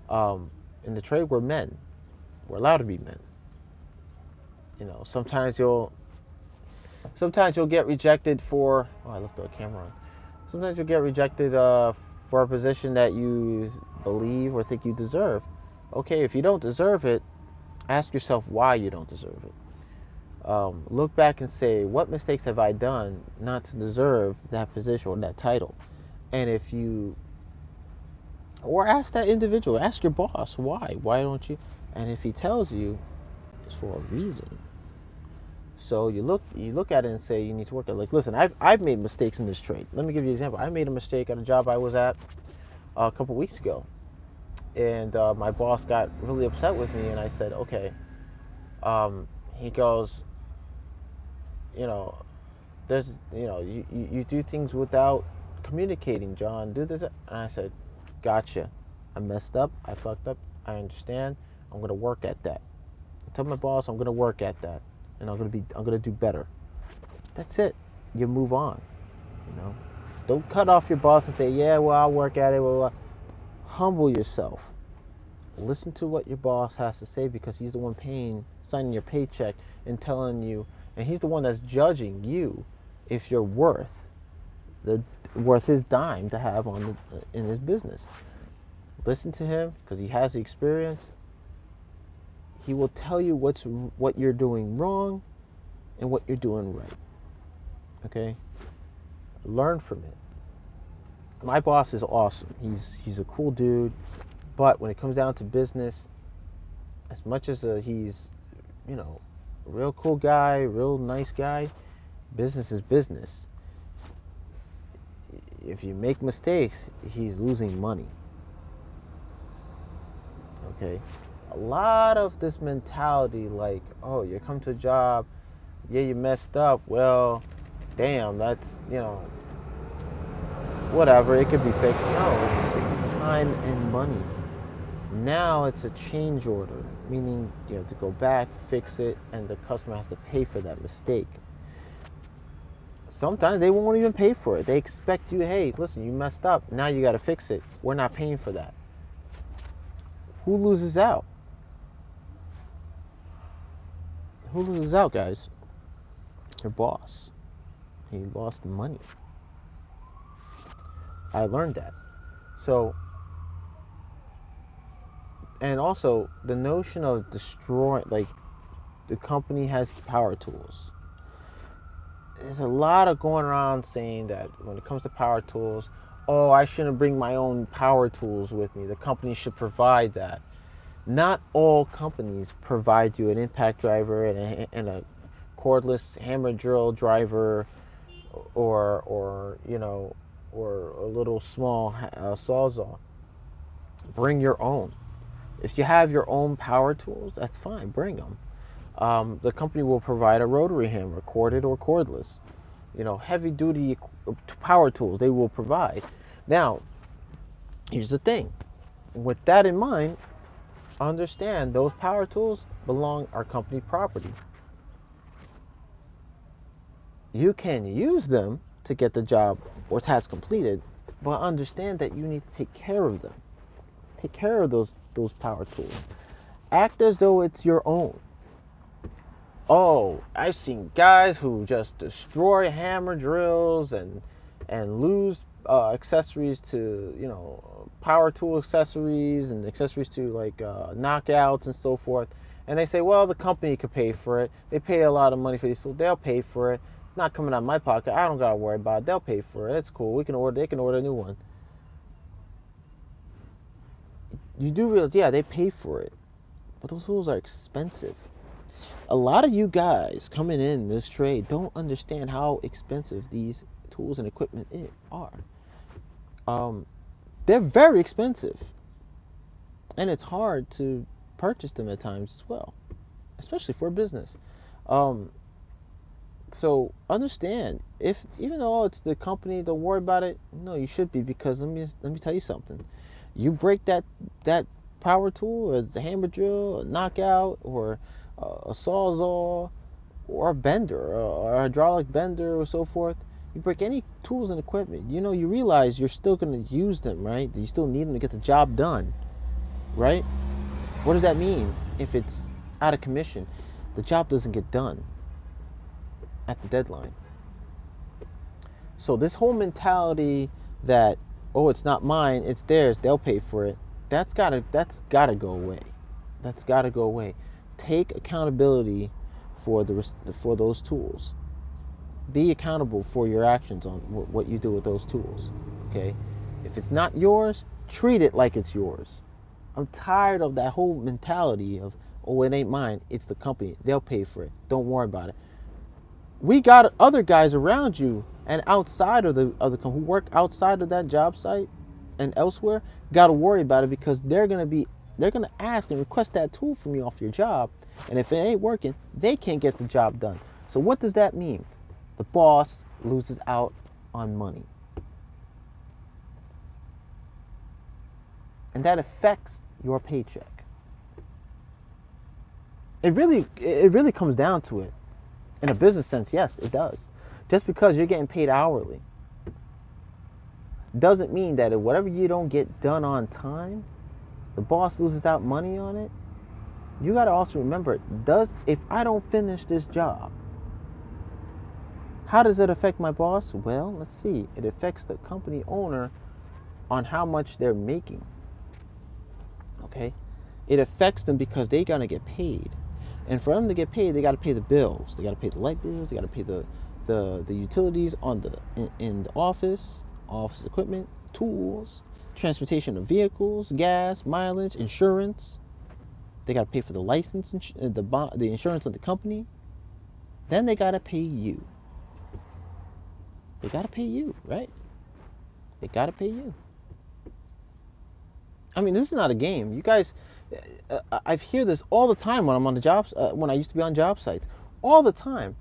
In the trade, we're men. We're allowed to be men. You know, sometimes you'll get rejected for. Oh, I left the camera on. Sometimes you'll get rejected for a position that you believe or think you deserve. Okay, if you don't deserve it, ask yourself why you don't deserve it. Look back and say, what mistakes have I done not to deserve that position or that title? And if you, or ask that individual, ask your boss, why? Why don't you? And if he tells you, it's for a reason. So you look at it and say you need to work at it. Like, listen, I've made mistakes in this trade. Let me give you an example. I made a mistake at a job I was at a couple weeks ago, and my boss got really upset with me, and I said, okay. He goes, you know, you do things without communicating, John. Do this, and I said, gotcha. I messed up. I fucked up. I understand. I'm gonna work at that. I told my boss I'm gonna work at that, and I'm gonna do better. That's it. You move on. You know, don't cut off your boss and say, yeah, well, I'll work at it. Well, humble yourself. Listen to what your boss has to say, because he's the one signing your paycheck and telling you, and he's the one that's judging you if you're worth his dime to have in his business. Listen to him, because he has the experience. He will tell you what you're doing wrong and what you're doing right. Okay? Learn from it. My boss is awesome. He's a cool dude, but when it comes down to business, as much as he's, you know, a real cool guy, real nice guy, business is business. If you make mistakes, he's losing money. Okay? A lot of this mentality, like, oh, you come to a job, yeah, you messed up, well, damn, that's, you know, whatever, it could be fixed. No, it's time and money. Now it's a change order, meaning you have to go back, fix it, and the customer has to pay for that mistake. Sometimes they won't even pay for it. They expect you, hey, listen, you messed up. Now you got to fix it. We're not paying for that. Who loses out? Who loses out, guys? Your boss. He lost money. I learned that. So, and also the notion of destroying, like, the company has power tools. There's a lot of going around saying that when it comes to power tools, oh, I shouldn't bring my own power tools with me. The company should provide that. Not all companies provide you an impact driver and a cordless hammer drill driver, or you know, or a little small sawzall. Bring your own. If you have your own power tools, that's fine. Bring them. The company will provide a rotary hammer, corded or cordless. You know, heavy duty power tools they will provide. Now, here's the thing. With that in mind, understand those power tools are company property. You can use them to get the job or task completed, but understand that you need to take care of them. Take care of those power tools. Act as though it's your own. Oh, I've seen guys who just destroy hammer drills and lose accessories to, power tool accessories and accessories to like knockouts and so forth. And they say, well, the company could pay for it. They pay a lot of money for these, so they'll pay for it. Not coming out of my pocket. I don't gotta worry about it. They'll pay for it. It's cool. They can order a new one. You do realize, yeah, they pay for it, but those tools are expensive. A lot of you guys coming in this trade don't understand how expensive these tools and equipment are. They're very expensive, and it's hard to purchase them at times as well, especially for a business. So understand, if even though it's the company, don't worry about it. No, you should be, because let me tell you something. You break that power tool, or it's a hammer drill, a knockout, or a sawzall, or a bender, or a hydraulic bender, or so forth. You break any tools and equipment, you realize you're still going to use them, right? You still need them to get the job done, right? What does that mean? If it's out of commission, the job doesn't get done at the deadline. So this whole mentality that, oh, it's not mine, it's theirs, they'll pay for it, that's gotta go away. That's gotta go away. Take accountability for those tools. Be accountable for your actions on what you do with those tools. Okay? If it's not yours, treat it like it's yours. I'm tired of that whole mentality of, oh, it ain't mine, it's the company, they'll pay for it, don't worry about it. We got other guys around you and outside of the other who work outside of that job site and elsewhere, got to worry about it, because they're gonna ask and request that tool from you off your job, and if it ain't working, they can't get the job done. So what does that mean? The boss loses out on money, and that affects your paycheck. It really comes down to it. In a business sense, yes, it does. Just because you're getting paid hourly doesn't mean that if whatever you don't get done on time, the boss loses out money on it. You got to also remember, if I don't finish this job, how does it affect my boss? Well, let's see. It affects the company owner on how much they're making. Okay? It affects them because they're going to get paid. And for them to get paid, they got to pay the bills. They got to pay the light bills. They got to pay the utilities in the office equipment, tools, transportation of vehicles, gas, mileage, insurance. They got to pay for the license, the insurance of the company. Then they got to pay you. They got to pay you, right? They got to pay you. I mean, this is not a game. You guys, I hear this all the time when I'm on the jobs, when I used to be on job sites. All the time.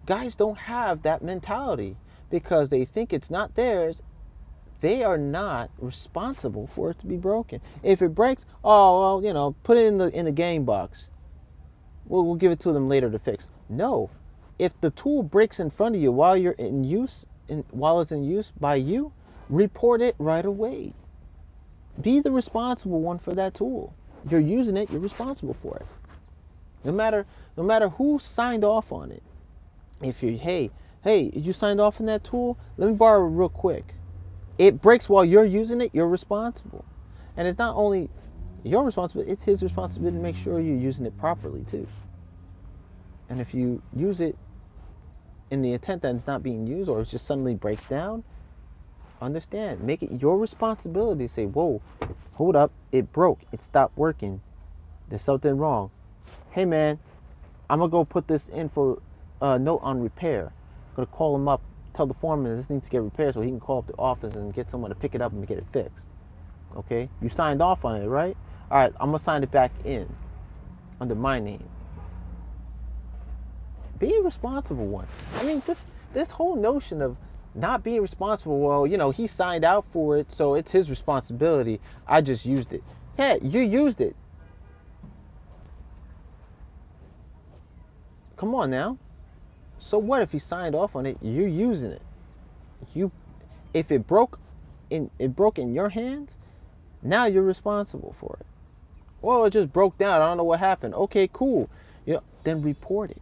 Guys don't have that mentality because they think it's not theirs. They are not responsible for it to be broken. If it breaks, oh, well, put it in the game box. We'll give it to them later to fix. No. If the tool breaks in front of you while you're in use, while it's in use by you, report it right away. Be the responsible one for that tool. You're using it, you're responsible for it. No matter who signed off on it. If you, hey, you signed off on that tool? Let me borrow it real quick. It breaks while you're using it, you're responsible. And it's not only your responsibility, it's his responsibility to make sure you're using it properly too. And if you use it in the intent that it's not being used, or it just suddenly breaks down, understand, make it your responsibility to say, whoa, hold up, it broke, it stopped working, there's something wrong. Hey man, I'm gonna go put this in for a note on repair. I'm gonna call him up, tell the foreman this needs to get repaired so he can call up the office and get someone to pick it up and get it fixed. Okay, you signed off on it, right? All right, I'm gonna sign it back in under my name. Be a responsible one. I mean, this whole notion of not being responsible, well, he signed out for it, so it's his responsibility. I just used it. Yeah, you used it. Come on now. So what if he signed off on it? You're using it. You, if it broke in your hands. Now you're responsible for it. Well, it just broke down. I don't know what happened. Okay, cool. Then report it.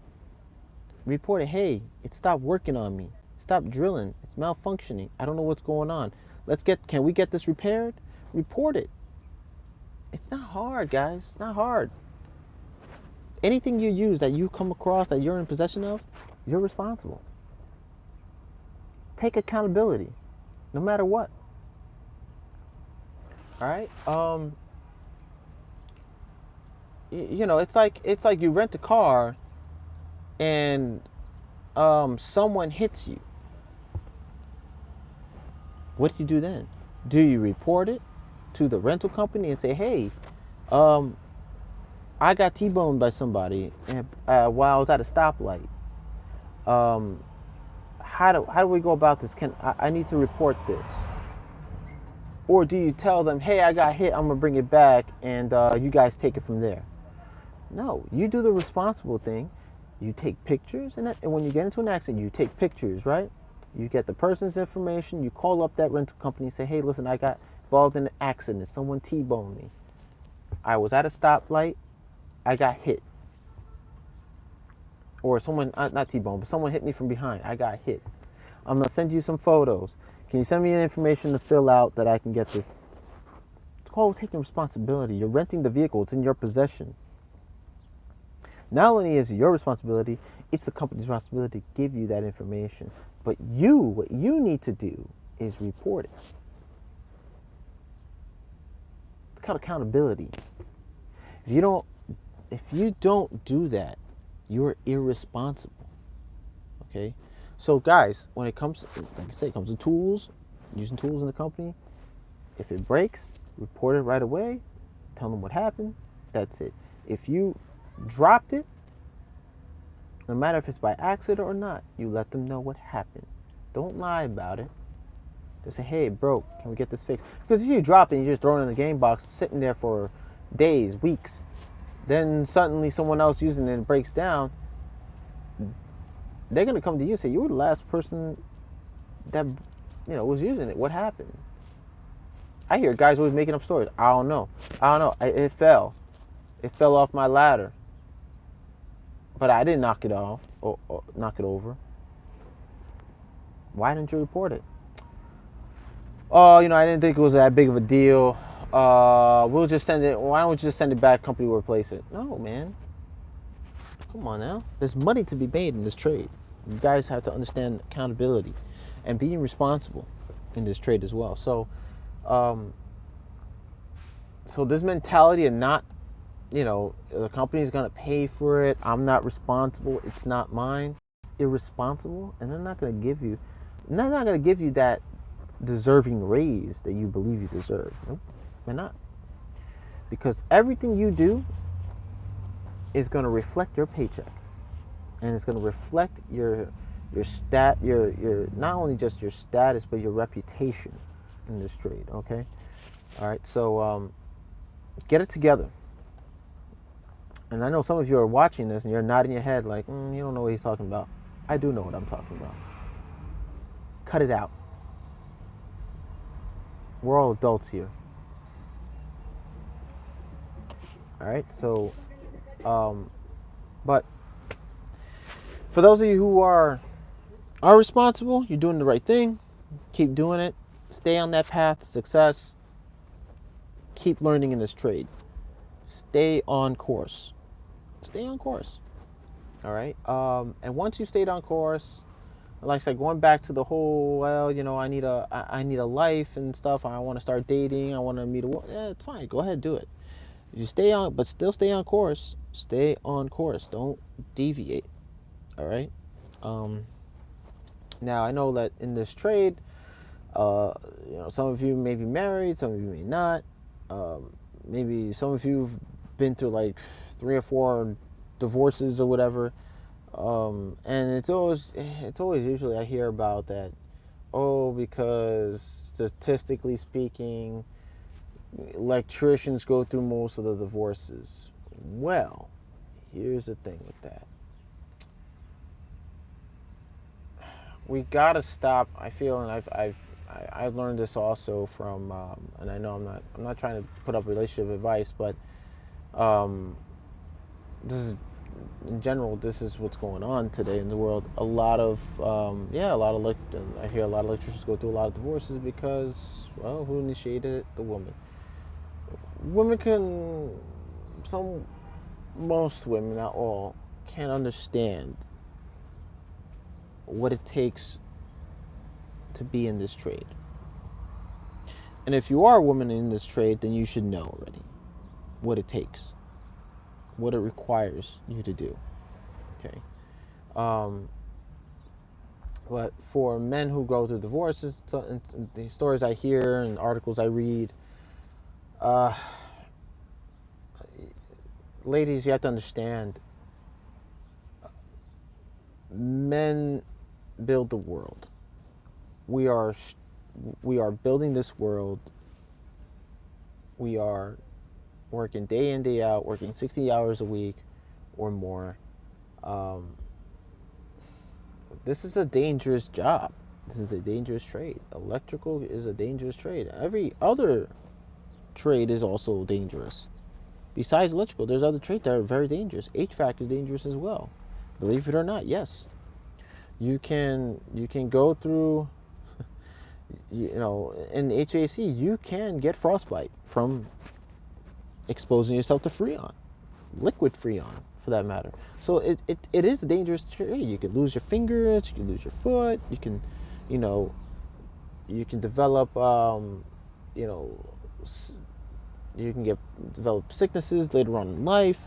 Report it. Hey, it stopped working on me. Stop drilling. It's malfunctioning. I don't know what's going on. Can we get this repaired? Report it. It's not hard, guys. It's not hard. Anything you use that you come across that you're in possession of, you're responsible. Take accountability, no matter what. All right. It's like you rent a car, and someone hits you. What do you do then? Do you report it to the rental company and say, hey, I got T-boned by somebody while I was at a stoplight. How do we go about this? I need to report this? Or do you tell them, hey, I got hit, I'm gonna bring it back, and you guys take it from there? No, you do the responsible thing. You take pictures, and when you get into an accident, you take pictures, right? You get the person's information, you call up that rental company and say, hey, listen, I got involved in an accident. Someone T-boned me. I was at a stoplight. I got hit. Or someone, not T-boned, but someone hit me from behind. I got hit. I'm going to send you some photos. Can you send me the information to fill out that I can get this? It's called taking responsibility. You're renting the vehicle. It's in your possession. Not only is it your responsibility, it's the company's responsibility to give you that information. But what you need to do is report it. It's called accountability. If you don't do that, you're irresponsible. Okay? So guys, when it comes, like I say, it comes to tools, using tools in the company. If it breaks, report it right away. Tell them what happened. That's it. If you dropped it, no matter if it's by accident or not, you let them know what happened. Don't lie about it. Just say, hey, it broke. Can we get this fixed? Because if you drop it and you just throw it in the game box, sitting there for days, weeks, then suddenly someone else using it and it breaks down, they're going to come to you and say, you were the last person that was using it. What happened? I hear guys always making up stories. I don't know. It fell. It fell off my ladder. But I didn't knock it off or knock it over. Why didn't you report it? Oh, I didn't think it was that big of a deal. We'll just send it. Why don't we just send it back? Company will replace it. No, man. Come on now. There's money to be made in this trade. You guys have to understand accountability and being responsible in this trade as well. So this mentality of not, the company's gonna pay for it. I'm not responsible. It's not mine. Irresponsible, and they're not gonna give you that deserving raise that you believe you deserve. Nope, they're not. Because everything you do is gonna reflect your paycheck, and it's gonna reflect your not only just your status but your reputation in this trade. Okay, all right. So get it together. And I know some of you are watching this and you're nodding your head like, you don't know what he's talking about. I do know what I'm talking about. Cut it out. We're all adults here. All right. So, but for those of you who are responsible, you're doing the right thing. Keep doing it. Stay on that path to success. Keep learning in this trade. Stay on course. Stay on course. All right. And once you stayed on course, like I said, going back to the whole, well, I need a life and stuff. I want to start dating. I want to meet a woman. Yeah, it's fine. Go ahead, do it. You stay on, but still stay on course. Stay on course. Don't deviate. All right. Now I know that in this trade, some of you may be married, some of you may not. Maybe some of you've been through like 3 or 4 divorces or whatever. And it's always usually I hear about that. Oh, because statistically speaking, electricians go through most of the divorces. Well, here's the thing with that. we gotta stop. I feel, and I've learned this also from, and I know I'm not trying to put up relationship advice, but um, this is in general, this is what's going on today in the world. A lot of, yeah, a lot of I hear a lot of lecturers go through a lot of divorces because, well, who initiated it? The woman. Women can, some, most women, not all, can't understand what it takes to be in this trade. And if you are a woman in this trade, then you should know already what it takes, what it requires you to do. Okay. Um, but for men who go through divorces, the stories I hear and articles I read, uh, ladies, you have to understand, men build the world. We are we are building this world. We are working day in, day out, working 60 hours a week or more. Um, this is a dangerous job. This is a dangerous trade. Electrical is a dangerous trade. Every other trade is also dangerous. Besides electrical, there's other trades that are very dangerous. HVAC is dangerous as well. Believe it or not, yes. You can go through, in HVAC you can get frostbite from exposing yourself to freon, liquid freon for that matter. So it is a dangerous trade. You could lose your fingers, you can lose your foot, you know, you can develop, you know, you can develop sicknesses later on in life.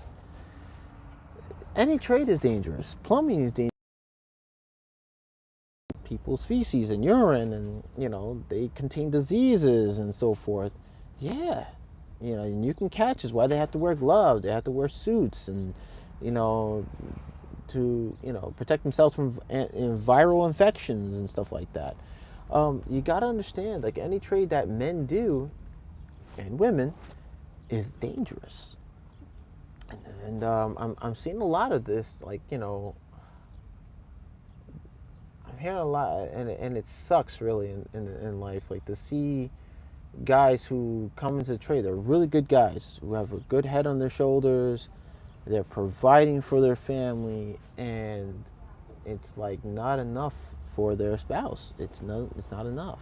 Any trade is dangerous. Plumbing is dangerous. People's feces and urine, and they contain diseases and so forth. Yeah, and you can catch is why they have to wear gloves. They have to wear suits, and you know, to protect themselves from viral infections and stuff like that. You gotta understand, like any trade that men do and women is dangerous, and I'm seeing a lot of this. Like I'm hearing a lot, and it sucks really in life, like to see guys who come into the trade. They're really good guys who have a good head on their shoulders. They're providing for their family, and it's like not enough for their spouse. It's not enough.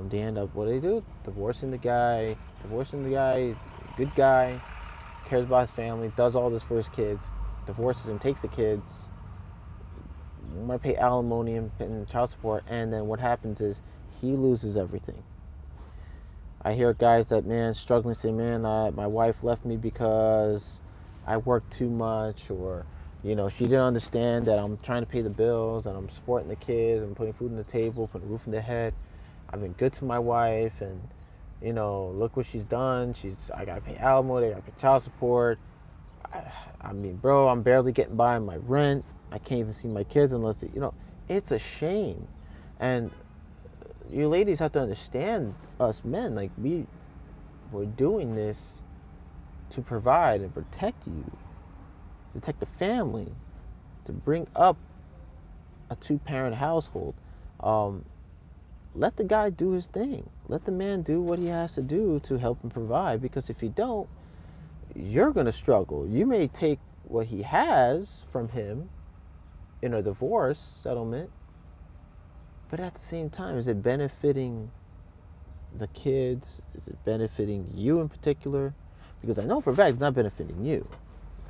They end up, what do they do? Divorcing the guy, good guy, cares about his family, does all this for his kids, divorces him, takes the kids, want to pay alimony and child support, and then what happens is he loses everything. I hear guys that, man, struggling, say, man, my wife left me because I worked too much, or she didn't understand that I'm trying to pay the bills and I'm supporting the kids, I'm putting food on the table, putting a roof on their head. I've been good to my wife, and look what she's done. I gotta pay alimony, I gotta pay child support. I mean, bro, I'm barely getting by on my rent. I can't even see my kids unless it's a shame. And you ladies have to understand, us men, like we're doing this to provide and protect you, protect the family, to bring up a two-parent household. Um, Let the guy do his thing. Let the man do what he has to do to help him provide. Because if you don't, you're gonna struggle. You may take what he has from him in a divorce settlement, but at the same time, is it benefiting the kids? Is it benefiting you in particular? Because I know for a fact it's not benefiting you.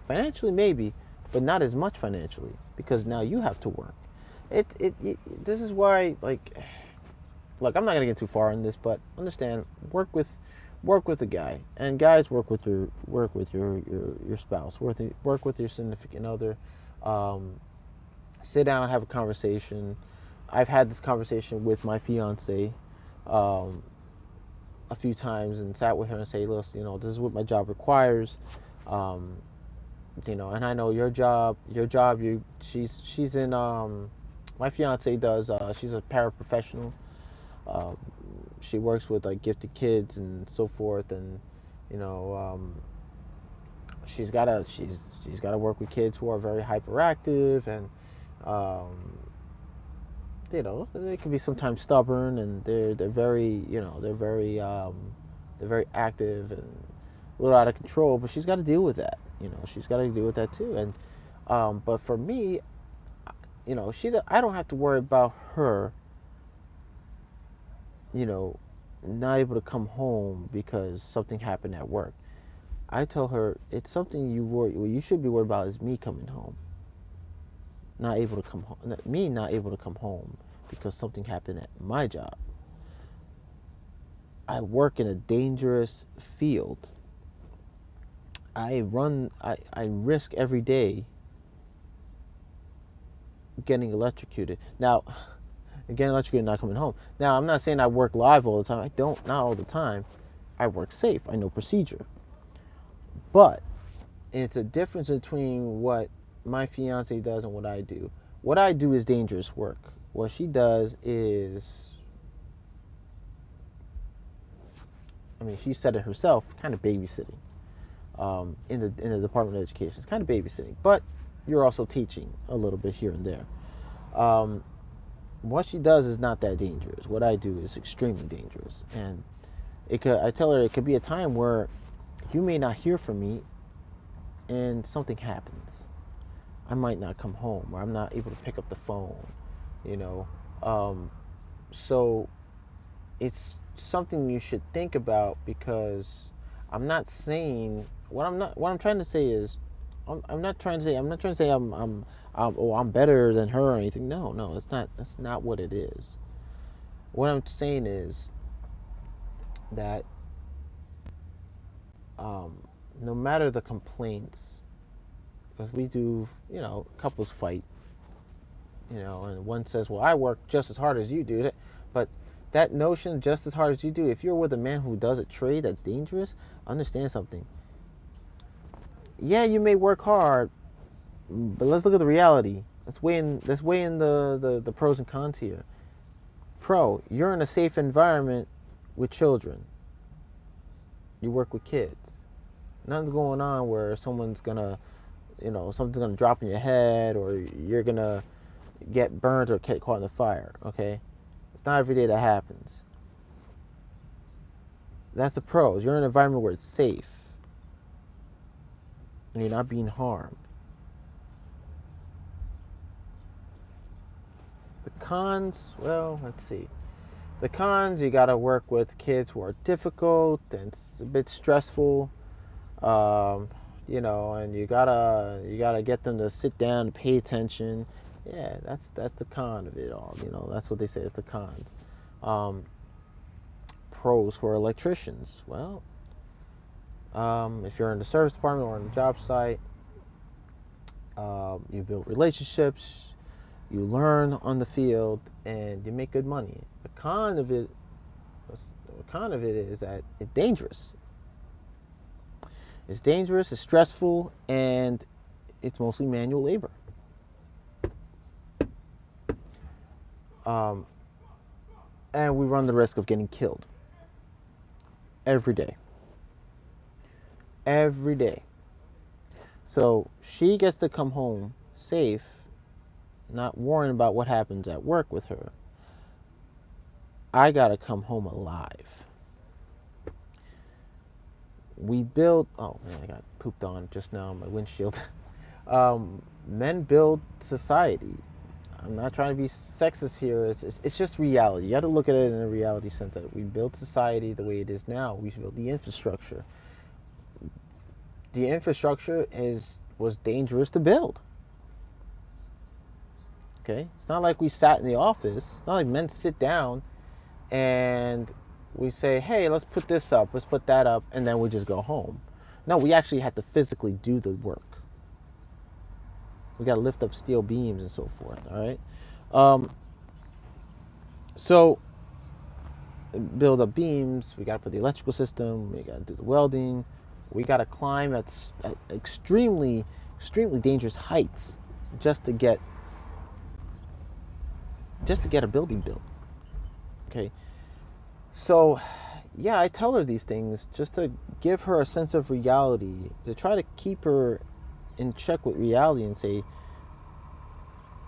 Financially, maybe, but not as much financially, because now you have to work. This is why, like, look, I'm not gonna get too far on this, but understand, work with a guy, and guys, work with your spouse, work with your significant other. Um, Sit down, have a conversation. I've had this conversation with my fiance, um, a few times, and sat with her and say, listen, this is what my job requires. Um, and I know she's in, my fiance does, she's a paraprofessional. Um, she works with like gifted kids and so forth, and you know, um, she's gotta work with kids who are very hyperactive, and um, they can be sometimes stubborn, and they're very, they're very active and a little out of control. But she's got to deal with that. She's got to deal with that too. And but for me, I don't have to worry about her, you know, not able to come home because something happened at work. I tell her it's something what you should be worried about is me coming home, not able to come home, me not able to come home because something happened at my job. I work in a dangerous field. I risk every day getting electrocuted. Now, getting electrocuted and not coming home. Now, I'm not saying I work live all the time. I don't, not all the time. I work safe. I know procedure. But it's a difference between what my fiance does and what I do. What I do is dangerous work. What she does is, I mean, she said it herself, kind of babysitting. In the Department of Education, it's kind of babysitting, but you're also teaching a little bit here and there. What she does is not that dangerous. What I do is extremely dangerous, and I tell her it could be a time where you may not hear from me, and something happens. I might not come home, or I'm not able to pick up the phone. You know, so it's something you should think about, because I'm not saying what I'm trying to say is I'm not trying to say I'm better than her or anything. No, that's not what it is. What I'm saying is that no matter the complaints, because we do, couples fight, and one says, well, I work just as hard as you do, but that notion, just as hard as you do, if you're with a man who does a trade that's dangerous, understand something. Yeah, you may work hard, but let's look at the reality. Let's weigh in the pros and cons here. Pro, you're in a safe environment with children. You work with kids. Nothing's going on where something's gonna drop in your head, or you're gonna get burned or get caught in the fire. Okay, it's not every day that happens. That's the pros. You're in an environment where it's safe and you're not being harmed. The cons, well, let's see. The cons, you gotta work with kids who are difficult and it's a bit stressful. And you gotta get them to sit down and pay attention. Yeah, that's the con of it all. That's what they say is the cons. Pros for electricians. Well, if you're in the service department or on the job site, you build relationships, you learn on the field, and you make good money. The con of it is that it's dangerous. It's dangerous, it's stressful, and it's mostly manual labor. And we run the risk of getting killed every day. Every day. So she gets to come home safe, not worrying about what happens at work with her. I gotta come home alive. We build. Oh man, I got pooped on just now on my windshield. Men build society. I'm not trying to be sexist here. It's just reality. You got to look at it in a reality sense that we build society the way it is now. We build the infrastructure. The infrastructure was dangerous to build. Okay, it's not like we sat in the office. It's not like men sit down and we say, hey, let's put this up, let's put that up, and then we just go home. No, we actually had to physically do the work. We got to lift up steel beams and so forth, all right? So, build up beams, we got to put the electrical system, we got to do the welding, we got to climb at extremely, extremely dangerous heights just to get a building built, okay? So, yeah, I tell her these things just to give her a sense of reality, to try to keep her in check with reality and say,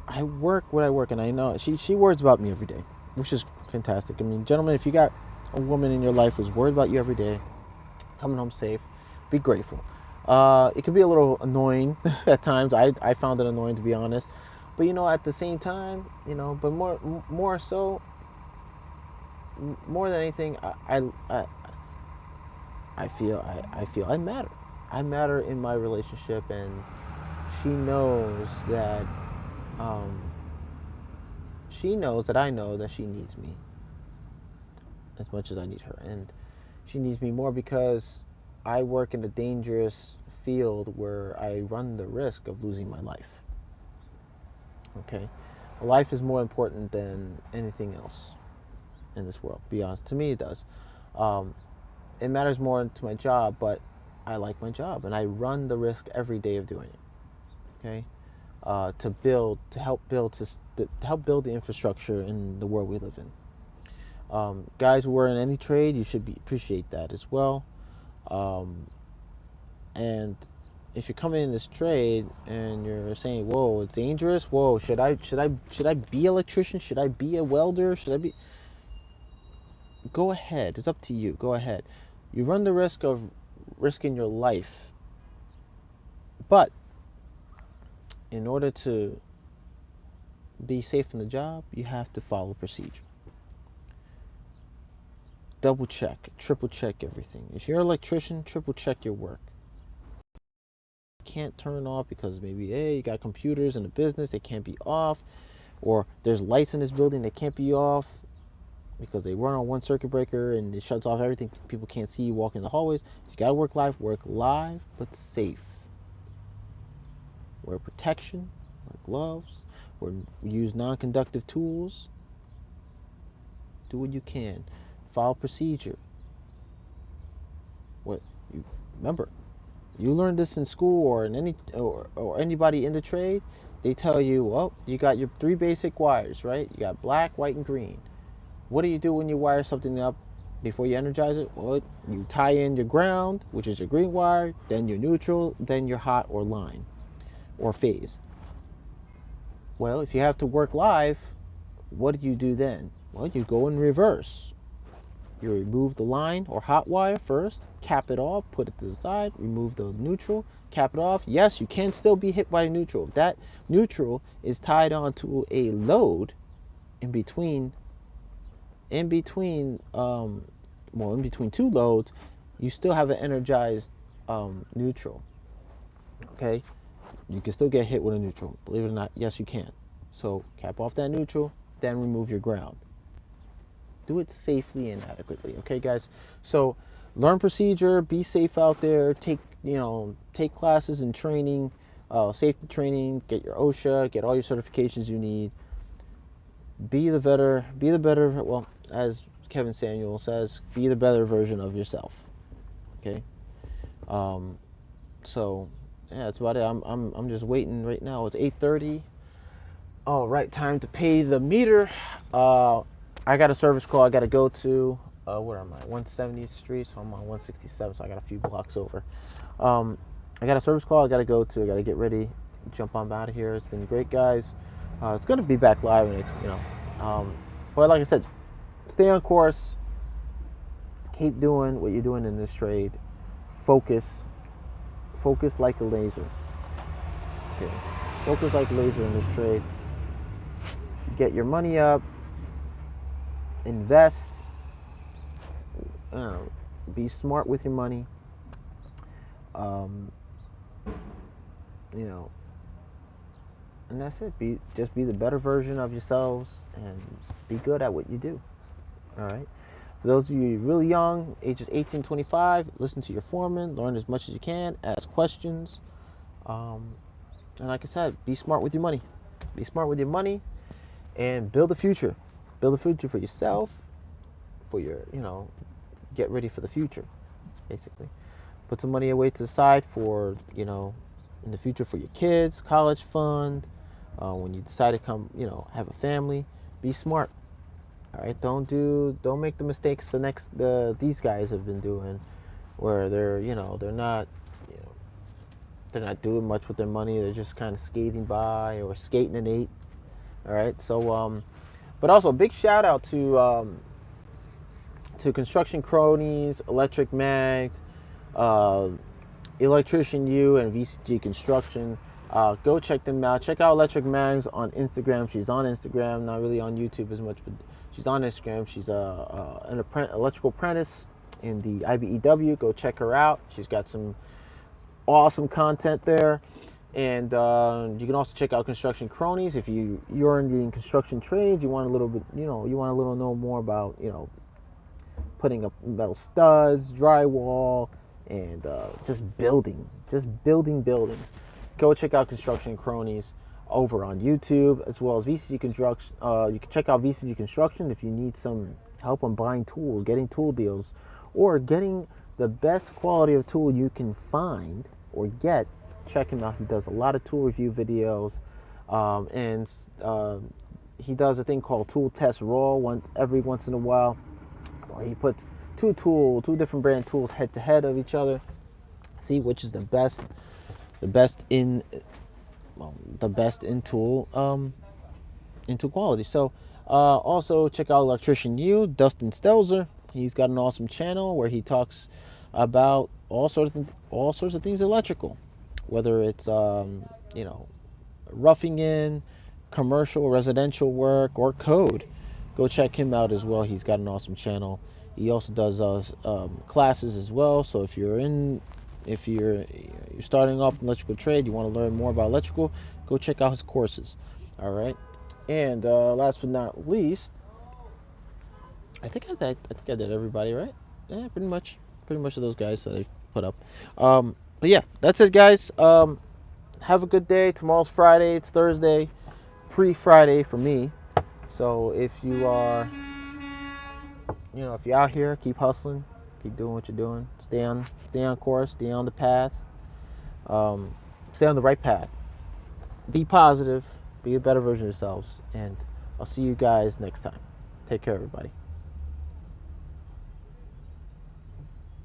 I work what I work, and I know she worries about me every day, which is fantastic. I mean, gentlemen, if you got a woman in your life who's worried about you every day, coming home safe, be grateful. It can be a little annoying at times. I found it annoying, to be honest, but at the same time, but more so, more than anything, I feel I matter. I matter in my relationship, and she knows that um, I know that she needs me as much as I need her, and she needs me more because I work in a dangerous field where I run the risk of losing my life. Okay, life is more important than anything else in this world. Be honest, to me it does. Um, it matters more to my job, but I like my job, and I run the risk every day of doing it. Okay, to help build the infrastructure in the world we live in. Guys who are in any trade, you should appreciate that as well. Um, and if you're coming in this trade and you're saying, "Whoa, it's dangerous. Whoa, should I be an electrician? Should I be a welder? Should I be?" Go ahead. It's up to you. Go ahead. You run the risk of risking your life, but in order to be safe in the job, you have to follow procedure. Double check, triple check everything. If you're an electrician, triple check your work. You can't turn off because maybe, hey, you got computers in the business, they can't be off, or there's lights in this building that can't be off because they run on one circuit breaker and it shuts off everything. People can't see you walking in the hallways. You gotta work live, but safe. Wear protection, wear gloves, or use non-conductive tools. Do what you can. Follow procedure. What you remember? You learned this in school or in or anybody in the trade. They tell you, well, you got your three basic wires, right? You got black, white, and green. What do you do when you wire something up before you energize it? Well, you tie in your ground, which is your green wire, then your neutral, then your hot or line or phase. Well, if you have to work live, what do you do then? Well, you go in reverse. You remove the line or hot wire first, cap it off, put it to the side, remove the neutral, cap it off. Yes, you can still be hit by neutral. If that neutral is tied onto a load in between in between in between two loads, you still have an energized neutral. Okay, you can still get hit with a neutral, believe it or not. Yes, you can. So cap off that neutral, then remove your ground. Do it safely and adequately. Okay, guys. So learn procedure, be safe out there, take classes and training, safety training, get your OSHA, get all your certifications you need. Be the better, well, as Kevin Samuel says, be the better version of yourself. Okay. Um, so yeah, that's about it. I'm just waiting right now. It's 8:30. Oh, right time to pay the meter. I got a service call I got to go to. Where am I? 170th Street. So I'm on 167. So I got a few blocks over. I got a service call I got to go to. I got to get ready, jump on out of here. It's been great, guys. It's gonna be back live but like I said, stay on course. Keep doing what you're doing in this trade. Focus. Focus like a laser. Okay. Focus like a laser in this trade. Get your money up. Invest. Be smart with your money. Um, you know, and that's it. Just be the better version of yourselves and be good at what you do. All right. For those of you really young, ages 18, 25, listen to your foreman, learn as much as you can, ask questions. And like I said, be smart with your money. Be smart with your money and build a future. Build a future for yourself, for get ready for the future, basically. Put some money away to the side for, in the future for your kids, college fund, when you decide to come, have a family. Be smart. All right, don't make the mistakes these guys have been doing, where they're not doing much with their money. They're just kind of skating by or skating an eight. All right. So but also big shout out to Construction Cronies, Electric Mags, uh, Electrician U, and VCG Construction. Go check them out. Check out Electric Mags on Instagram. She's on Instagram, not really on YouTube as much, but she's on Instagram. She's an electrical apprentice in the IBEW. Go check her out. She's got some awesome content there. And you can also check out Construction Cronies if you're in the construction trades. You want a little bit, you want a little know more about, putting up metal studs, drywall, and just building buildings. Go check out Construction Cronies over on YouTube, as well as VCG Construction. You can check out VCG Construction if you need some help on buying tools, getting tool deals, or getting the best quality of tool you can find or get. Check him out. He does a lot of tool review videos, and he does a thing called Tool Test Raw every once in a while, where he puts two different brand tools head to head of each other, see which is the best in the best in tool into quality. So also check out Electrician U, Dustin Stelzer. He's got an awesome channel where he talks about all sorts of things electrical, whether it's roughing in, commercial, residential work, or code. Go check him out as well. He's got an awesome channel. He also does classes as well. So if you're starting off in electrical trade, you want to learn more about electrical, go check out his courses. All right. And last but not least, I think I did everybody, right? Yeah, pretty much of those guys that I put up. But yeah, that's it, guys. Have a good day. Tomorrow's Friday. It's Thursday, pre-Friday for me. So if if you're out here, keep hustling, keep doing what you're doing. Stay on course. Stay on the path. Stay on the right path. Be positive. Be a better version of yourselves. And I'll see you guys next time. Take care, everybody.